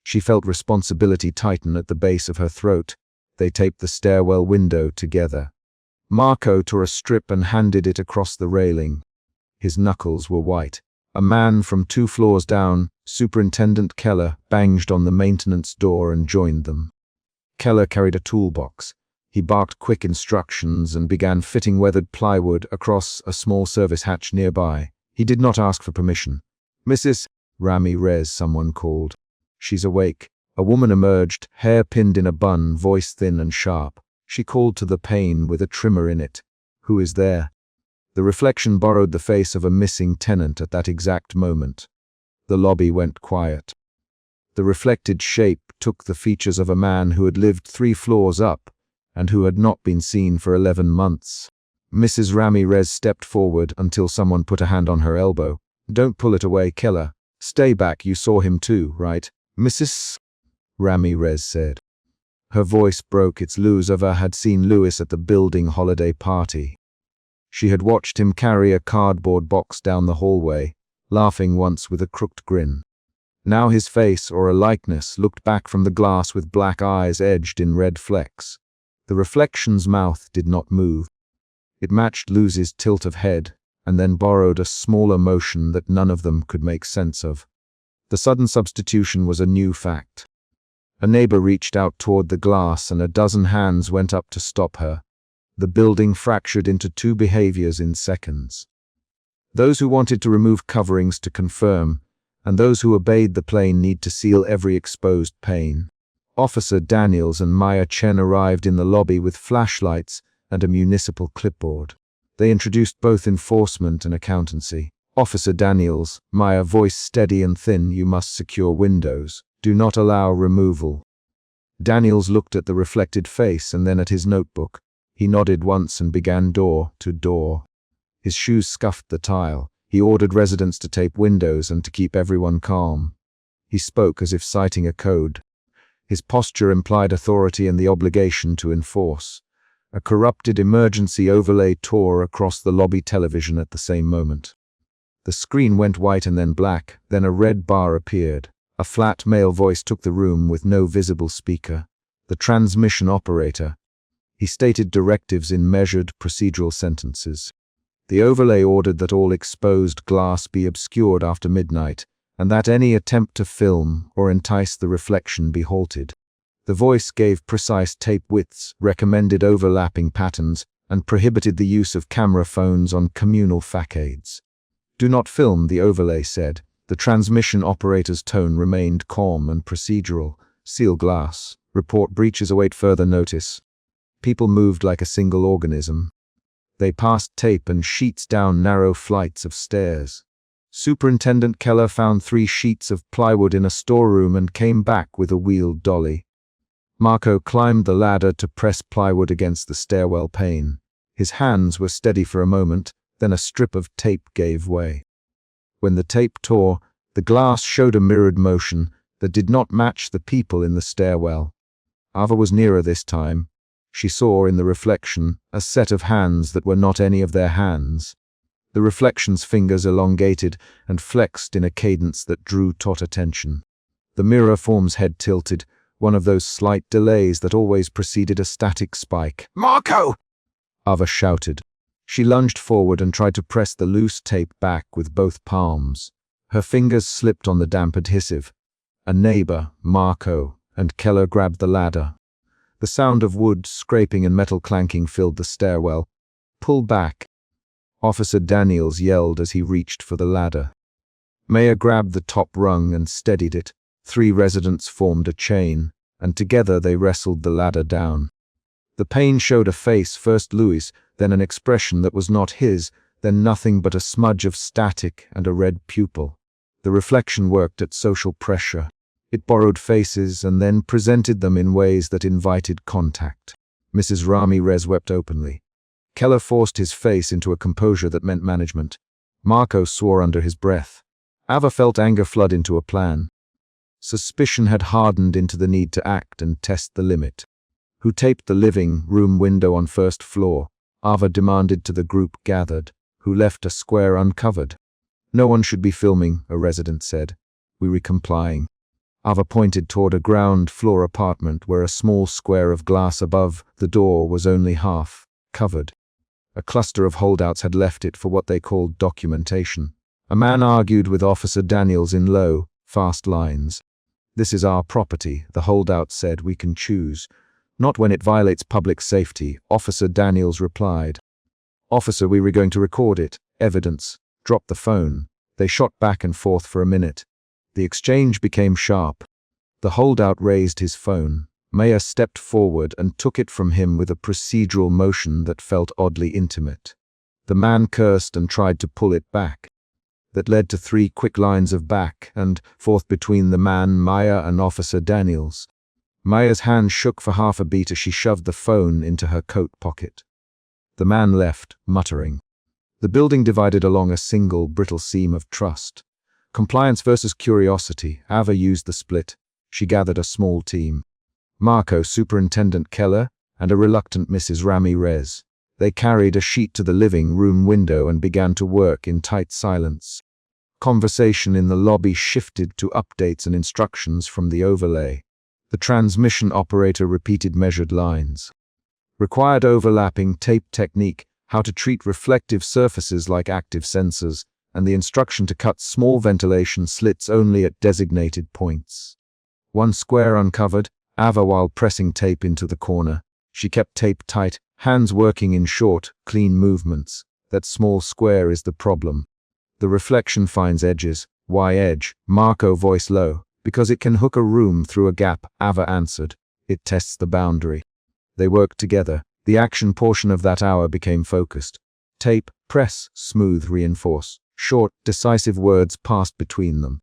She felt responsibility tighten at the base of her throat. They taped the stairwell window together. Marco tore a strip and handed it across the railing. His knuckles were white. A man from 2 floors down, Superintendent Keller, banged on the maintenance door and joined them. Keller carried a toolbox. He barked quick instructions and began fitting weathered plywood across a small service hatch nearby. He did not ask for permission. "Mrs. Ramirez," someone called. "She's awake." A woman emerged, hair pinned in a bun, voice thin and sharp. She called to the pane with a trimmer in it. "Who is there?" The reflection borrowed the face of a missing tenant at that exact moment. The lobby went quiet. The reflected shape took the features of a man who had lived 3 floors up and who had not been seen for 11 months. Mrs. Ramirez stepped forward until someone put a hand on her elbow. "Don't pull it away, Keller. Stay back, you saw him too, right?" "Mrs. Ramirez said. Her voice broke. It's Luzava had seen Lewis at the building holiday party. She had watched him carry a cardboard box down the hallway, laughing once with a crooked grin. Now his face, or a likeness, looked back from the glass with black eyes edged in red flecks. The reflection's mouth did not move. It matched Luz's tilt of head, and then borrowed a smaller motion that none of them could make sense of. The sudden substitution was a new fact. A neighbor reached out toward the glass, and a dozen hands went up to stop her. The building fractured into 2 behaviors in seconds. Those who wanted to remove coverings to confirm, and those who obeyed the plain need to seal every exposed pane. Officer Daniels and Maya Chen arrived in the lobby with flashlights and a municipal clipboard. They introduced both enforcement and accountancy. "Officer Daniels," Maya, voice steady and thin, "you must secure windows. Do not allow removal." Daniels looked at the reflected face and then at his notebook. He nodded once and began door to door. His shoes scuffed the tile. He ordered residents to tape windows and to keep everyone calm. He spoke as if citing a code. His posture implied authority and the obligation to enforce. A corrupted emergency overlay tore across the lobby television at the same moment. The screen went white and then black, then a red bar appeared. A flat male voice took the room with no visible speaker. The transmission operator. He stated directives in measured, procedural sentences. The overlay ordered that all exposed glass be obscured after midnight, and that any attempt to film or entice the reflection be halted. The voice gave precise tape widths, recommended overlapping patterns, and prohibited the use of camera phones on communal facades. "Do not film," the overlay said. The transmission operator's tone remained calm and procedural. "Seal glass. Report breaches. Await further notice." People moved like a single organism. They passed tape and sheets down narrow flights of stairs. Superintendent Keller found 3 sheets of plywood in a storeroom and came back with a wheeled dolly. Marco climbed the ladder to press plywood against the stairwell pane. His hands were steady for a moment, then a strip of tape gave way. When the tape tore, the glass showed a mirrored motion that did not match the people in the stairwell. Ava was nearer this time. She saw in the reflection a set of hands that were not any of their hands. The reflection's fingers elongated and flexed in a cadence that drew taut attention. The mirror form's head tilted, one of those slight delays that always preceded a static spike. "Marco!" Ava shouted. She lunged forward and tried to press the loose tape back with both palms. Her fingers slipped on the damp adhesive. A neighbor, Marco, and Keller grabbed the ladder. The sound of wood scraping and metal clanking filled the stairwell. "Pull back!" Officer Daniels yelled as he reached for the ladder. Maya grabbed the top rung and steadied it. 3 residents formed a chain, and together they wrestled the ladder down. The pane showed a face, first Louis, then an expression that was not his, then nothing but a smudge of static and a red pupil. The reflection worked at social pressure. It borrowed faces and then presented them in ways that invited contact. Mrs. Ramirez wept openly. Keller forced his face into a composure that meant management. Marco swore under his breath. Ava felt anger flood into a plan. Suspicion had hardened into the need to act and test the limit. "Who taped the living room window on first floor?" Ava demanded to the group gathered. "Who left a square uncovered?" "No one should be filming," a resident said. "We were complying." Ava pointed toward a ground-floor apartment where a small square of glass above the door was only half covered. A cluster of holdouts had left it for what they called documentation. A man argued with Officer Daniels in low, fast lines. "This is our property," the holdout said. "We can choose. Not when it violates public safety," Officer Daniels replied. "Officer, we were going to record it. Evidence. Drop the phone." They shot back and forth for a minute. The exchange became sharp. The holdout raised his phone. Maya stepped forward and took it from him with a procedural motion that felt oddly intimate. The man cursed and tried to pull it back. That led to 3 quick lines of back and forth between the man, Maya, and Officer Daniels. Maya's hand shook for half a beat as she shoved the phone into her coat pocket. The man left, muttering. The building divided along a single, brittle seam of trust. Compliance versus curiosity. Ava used the split. She gathered a small team. Marco, Superintendent Keller, and a reluctant Mrs. Ramirez. They carried a sheet to the living room window and began to work in tight silence. Conversation in the lobby shifted to updates and instructions from the overlay. The transmission operator repeated measured lines. Required overlapping tape technique, how to treat reflective surfaces like active sensors, and the instruction to cut small ventilation slits only at designated points. One square uncovered, Ava while pressing tape into the corner. She kept tape tight, hands working in short, clean movements. That small square is the problem. The reflection finds edges. Why edge? Marco voice low. Because it can hook a room through a gap, Ava answered. It tests the boundary. They worked together. The action portion of that hour became focused. Tape, press, smooth, reinforce. Short, decisive words passed between them.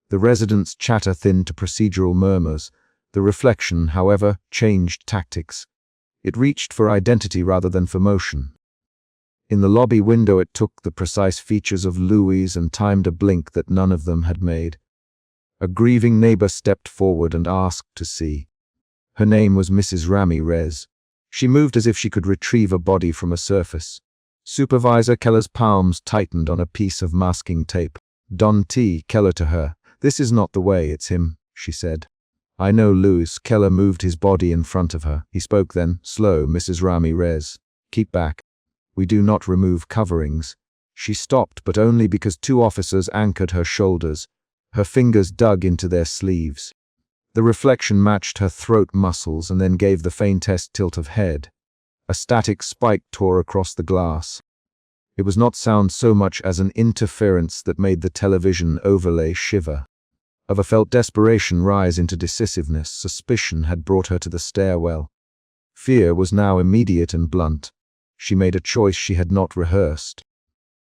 The residents' chatter thinned to procedural murmurs. The reflection, however, changed tactics. It reached for identity rather than for motion. In the lobby window it took the precise features of Louise and timed a blink that none of them had made. A grieving neighbor stepped forward and asked to see. Her name was Mrs. Ramirez. She moved as if she could retrieve a body from a surface. Supervisor Keller's palms tightened on a piece of masking tape. Don T. Keller to her. This is not the way, it's him, she said. I know, Louis. Keller moved his body in front of her. He spoke then, slow, Mrs. Ramirez. Keep back. We do not remove coverings. She stopped, but only because 2 officers anchored her shoulders. Her fingers dug into their sleeves. The reflection matched her throat muscles and then gave the faintest tilt of head. A static spike tore across the glass. It was not sound so much as an interference that made the television overlay shiver. Ava felt desperation rise into decisiveness. Suspicion had brought her to the stairwell. Fear was now immediate and blunt. She made a choice she had not rehearsed.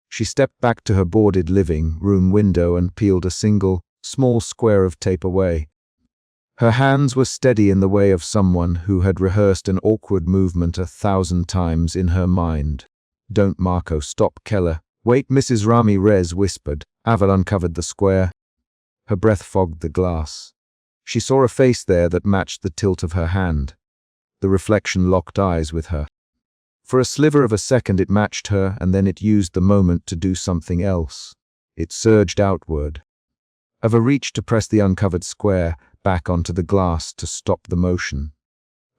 She stepped back to her boarded living room window and peeled a single, small square of tape away. Her hands were steady in the way of someone who had rehearsed an awkward movement 1,000 times in her mind. Don't, Marco, stop, Keller. Wait, Mrs. Ramirez whispered. Ava uncovered the square. Her breath fogged the glass. She saw a face there that matched the tilt of her hand. The reflection locked eyes with her. For a sliver of a second it matched her, and then it used the moment to do something else. It surged outward. Ava reached to press the uncovered square back onto the glass to stop the motion.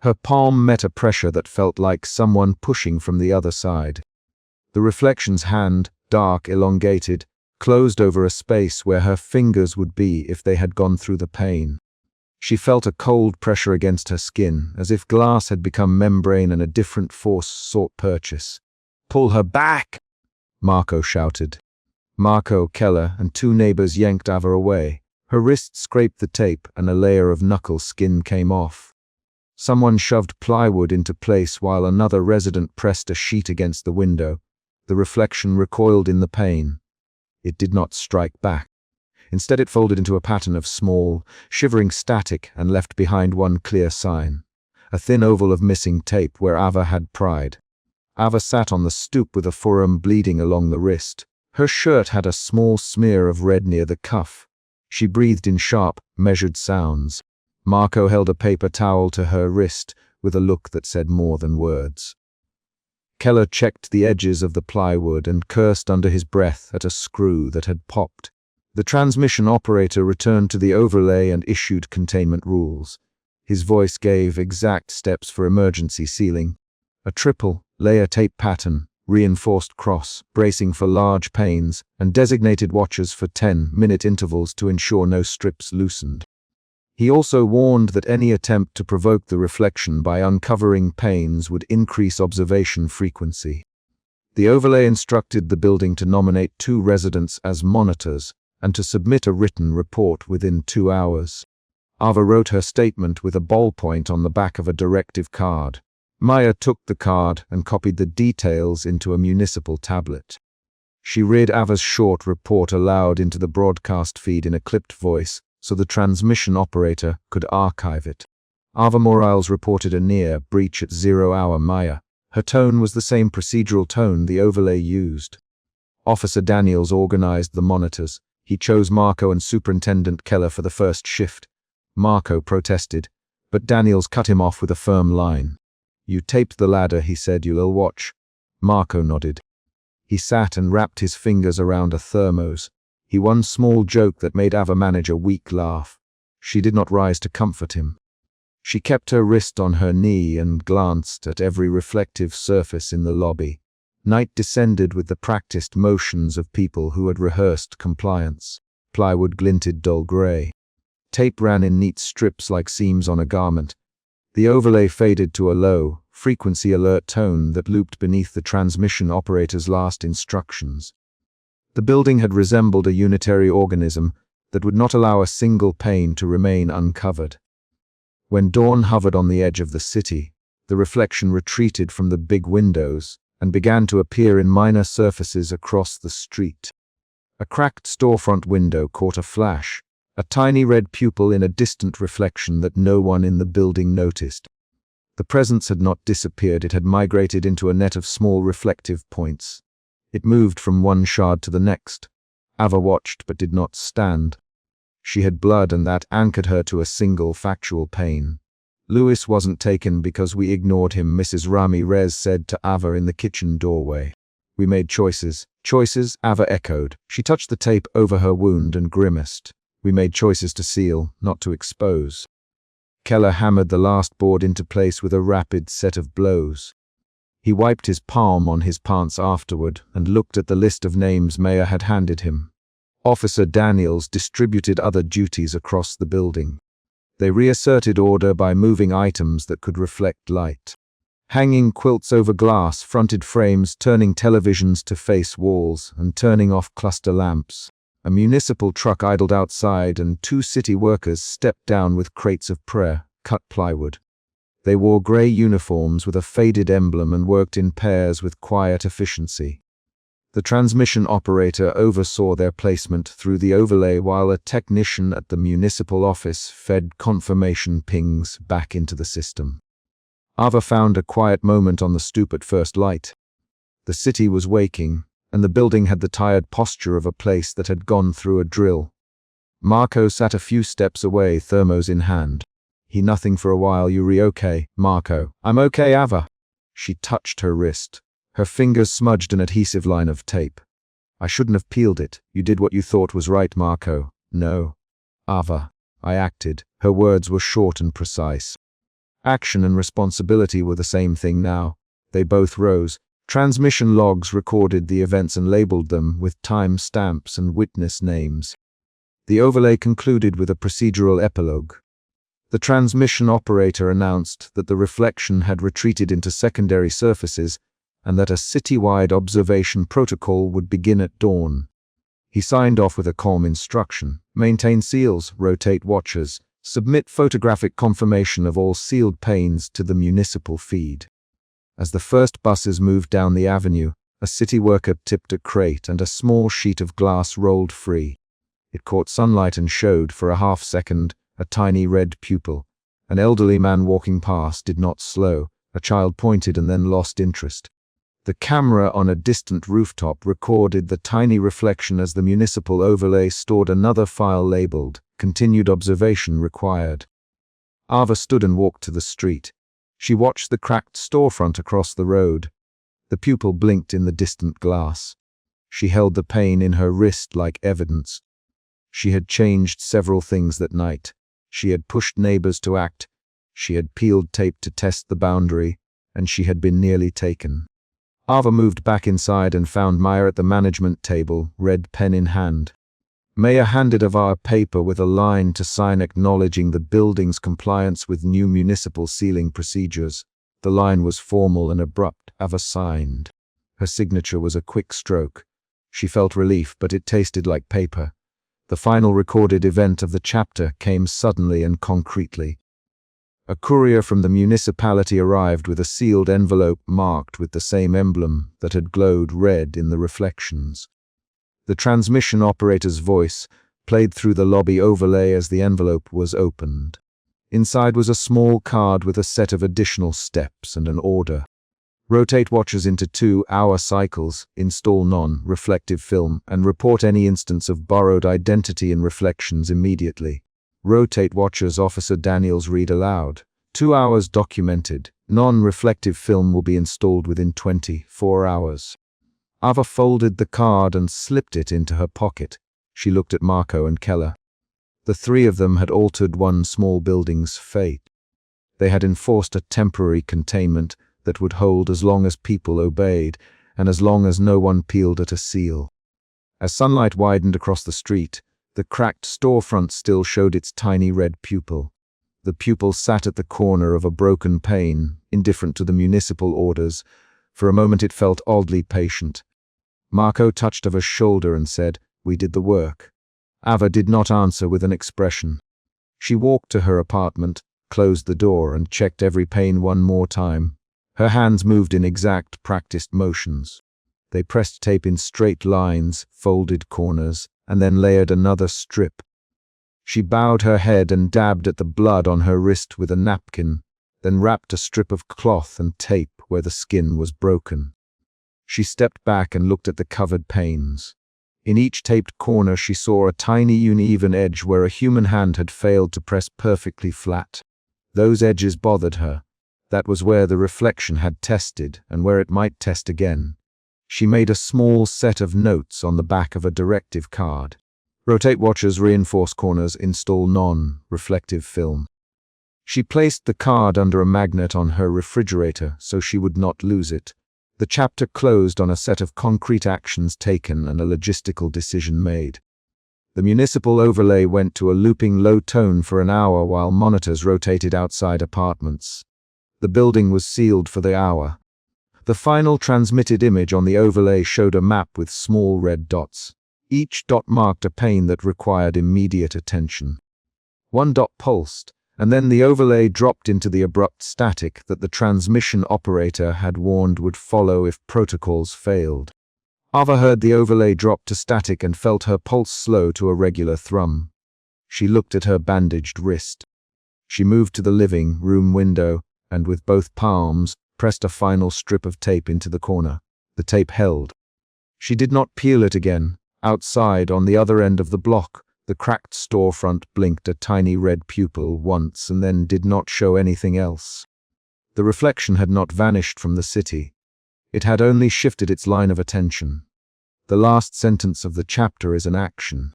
Her palm met a pressure that felt like someone pushing from the other side. The reflection's hand, dark, elongated, closed over a space where her fingers would be if they had gone through the pane. She felt a cold pressure against her skin, as if glass had become membrane and a different force sought purchase. Pull her back! Marco shouted. Marco, Keller, and 2 neighbors yanked Ava away. Her wrist scraped the tape and a layer of knuckle skin came off. Someone shoved plywood into place while another resident pressed a sheet against the window. The reflection recoiled in the pane. It did not strike back. Instead it folded into a pattern of small, shivering static and left behind one clear sign. A thin oval of missing tape where Ava had pried. Ava sat on the stoop with a forearm bleeding along the wrist. Her shirt had a small smear of red near the cuff. She breathed in sharp, measured sounds. Marco held a paper towel to her wrist with a look that said more than words. Keller checked the edges of the plywood and cursed under his breath at a screw that had popped. The transmission operator returned to the overlay and issued containment rules. His voice gave exact steps for emergency sealing. A triple, layer tape pattern, reinforced cross, bracing for large panes, and designated watches for 10-minute intervals to ensure no strips loosened. He also warned that any attempt to provoke the reflection by uncovering panes would increase observation frequency. The overlay instructed the building to nominate 2 residents as monitors and to submit a written report within 2 hours. Ava wrote her statement with a ballpoint on the back of a directive card. Maya took the card and copied the details into a municipal tablet. She read Ava's short report aloud into the broadcast feed in a clipped voice so the transmission operator could archive it. Ava Morales reported a near breach at 0 hour Maya. Her tone was the same procedural tone the overlay used. Officer Daniels organized the monitors. He chose Marco and Superintendent Keller for the first shift. Marco protested, but Daniels cut him off with a firm line. "You taped the ladder," he said. "You'll watch." Marco nodded. He sat and wrapped his fingers around a thermos. He one small joke that made Ava manage a weak laugh. She did not rise to comfort him. She kept her wrist on her knee and glanced at every reflective surface in the lobby. Night descended with the practiced motions of people who had rehearsed compliance. Plywood glinted dull gray. Tape ran in neat strips like seams on a garment. The overlay faded to a low, frequency alert tone that looped beneath the transmission operator's last instructions. The building had resembled a unitary organism that would not allow a single pane to remain uncovered. When dawn hovered on the edge of the city, the reflection retreated from the big windows and began to appear in minor surfaces across the street. A cracked storefront window caught a flash, a tiny red pupil in a distant reflection that no one in the building noticed. The presence had not disappeared, it had migrated into a net of small reflective points. It moved from one shard to the next. Ava watched but did not stand. She had blood, and that anchored her to a single factual pane. "Louis wasn't taken because we ignored him," Mrs. Ramirez said to Ava in the kitchen doorway. "We made choices." "Choices?" Ava echoed. She touched the tape over her wound and grimaced. "We made choices to seal, not to expose." Keller hammered the last board into place with a rapid set of blows. He wiped his palm on his pants afterward and looked at the list of names Maya had handed him. Officer Daniels distributed other duties across the building. They reasserted order by moving items that could reflect light. Hanging quilts over glass-fronted frames, turning televisions to face walls, and turning off cluster lamps. A municipal truck idled outside, and 2 city workers stepped down with crates of cut plywood. They wore gray uniforms with a faded emblem and worked in pairs with quiet efficiency. The transmission operator oversaw their placement through the overlay while a technician at the municipal office fed confirmation pings back into the system. Ava found a quiet moment on the stoop at first light. The city was waking, and the building had the tired posture of a place that had gone through a drill. Marco sat a few steps away, thermos in hand. "He nothing for a while. You okay, Marco?" "I'm okay, Ava." She touched her wrist. Her fingers smudged an adhesive line of tape. "I shouldn't have peeled it. You did what you thought was right, Marco." "No, Ava. I acted." Her words were short and precise. Action and responsibility were the same thing now. They both rose. Transmission logs recorded the events and labeled them with time stamps and witness names. The overlay concluded with a procedural epilogue. The transmission operator announced that the reflection had retreated into secondary surfaces and that a citywide observation protocol would begin at dawn. He signed off with a calm instruction: maintain seals, rotate watchers, submit photographic confirmation of all sealed panes to the municipal feed. As the first buses moved down the avenue, a city worker tipped a crate and a small sheet of glass rolled free. It caught sunlight and showed, for a half second, a tiny red pupil. An elderly man walking past did not slow. A child pointed and then lost interest. The camera on a distant rooftop recorded the tiny reflection as the municipal overlay stored another file labeled "Continued observation required." Ava stood and walked to the street. She watched the cracked storefront across the road. The pupil blinked in the distant glass. She held the pane in her wrist like evidence. She had changed several things that night. She had pushed neighbors to act. She had peeled tape to test the boundary, and she had been nearly taken. Ava moved back inside and found Maya at the management table, red pen in hand. Maya handed Ava a paper with a line to sign acknowledging the building's compliance with new municipal sealing procedures. The line was formal and abrupt. Ava signed. Her signature was a quick stroke. She felt relief, but it tasted like paper. The final recorded event of the chapter came suddenly and concretely. A courier from the municipality arrived with a sealed envelope marked with the same emblem that had glowed red in the reflections. The transmission operator's voice played through the lobby overlay as the envelope was opened. Inside was a small card with a set of additional steps and an order. Rotate watchers into 2-hour cycles, install non-reflective film, and report any instance of borrowed identity in reflections immediately. Rotate watchers, Officer Daniels read aloud. 2 hours documented. Non-reflective film will be installed within 24 hours. Ava folded the card and slipped it into her pocket. She looked at Marco and Keller. The three of them had altered one small building's fate. They had enforced a temporary containment that would hold as long as people obeyed and as long as no one peeled at a seal. As sunlight widened across the street, the cracked storefront still showed its tiny red pupil. The pupil sat at the corner of a broken pane, indifferent to the municipal orders. For a moment it felt oddly patient. Marco touched Ava's shoulder and said, "We did the work." Ava did not answer with an expression. She walked to her apartment, closed the door, and checked every pane one more time. Her hands moved in exact, practiced motions. They pressed tape in straight lines, folded corners, and then layered another strip. She bowed her head and dabbed at the blood on her wrist with a napkin, then wrapped a strip of cloth and tape where the skin was broken. She stepped back and looked at the covered panes. In each taped corner she saw a tiny uneven edge where a human hand had failed to press perfectly flat. Those edges bothered her. That was where the reflection had tested and where it might test again. She made a small set of notes on the back of a directive card. Rotate watchers, reinforce corners, install non-reflective film. She placed the card under a magnet on her refrigerator so she would not lose it. The chapter closed on a set of concrete actions taken and a logistical decision made. The municipal overlay went to a looping low tone for an hour while monitors rotated outside apartments. The building was sealed for the hour. The final transmitted image on the overlay showed a map with small red dots. Each dot marked a pane that required immediate attention. One dot pulsed, and then the overlay dropped into the abrupt static that the transmission operator had warned would follow if protocols failed. Ava heard the overlay drop to static and felt her pulse slow to a regular thrum. She looked at her bandaged wrist. She moved to the living room window and with both palms pressed a final strip of tape into the corner. The tape held. She did not peel it again. Outside, on the other end of the block, the cracked storefront blinked a tiny red pupil once and then did not show anything else. The reflection had not vanished from the city. It had only shifted its line of attention. The last sentence of the chapter is an action.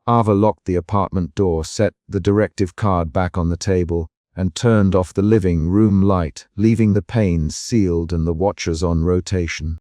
Ava locked the apartment door, set the directive card back on the table, and turned off the living room light, leaving the panes sealed and the watchers on rotation.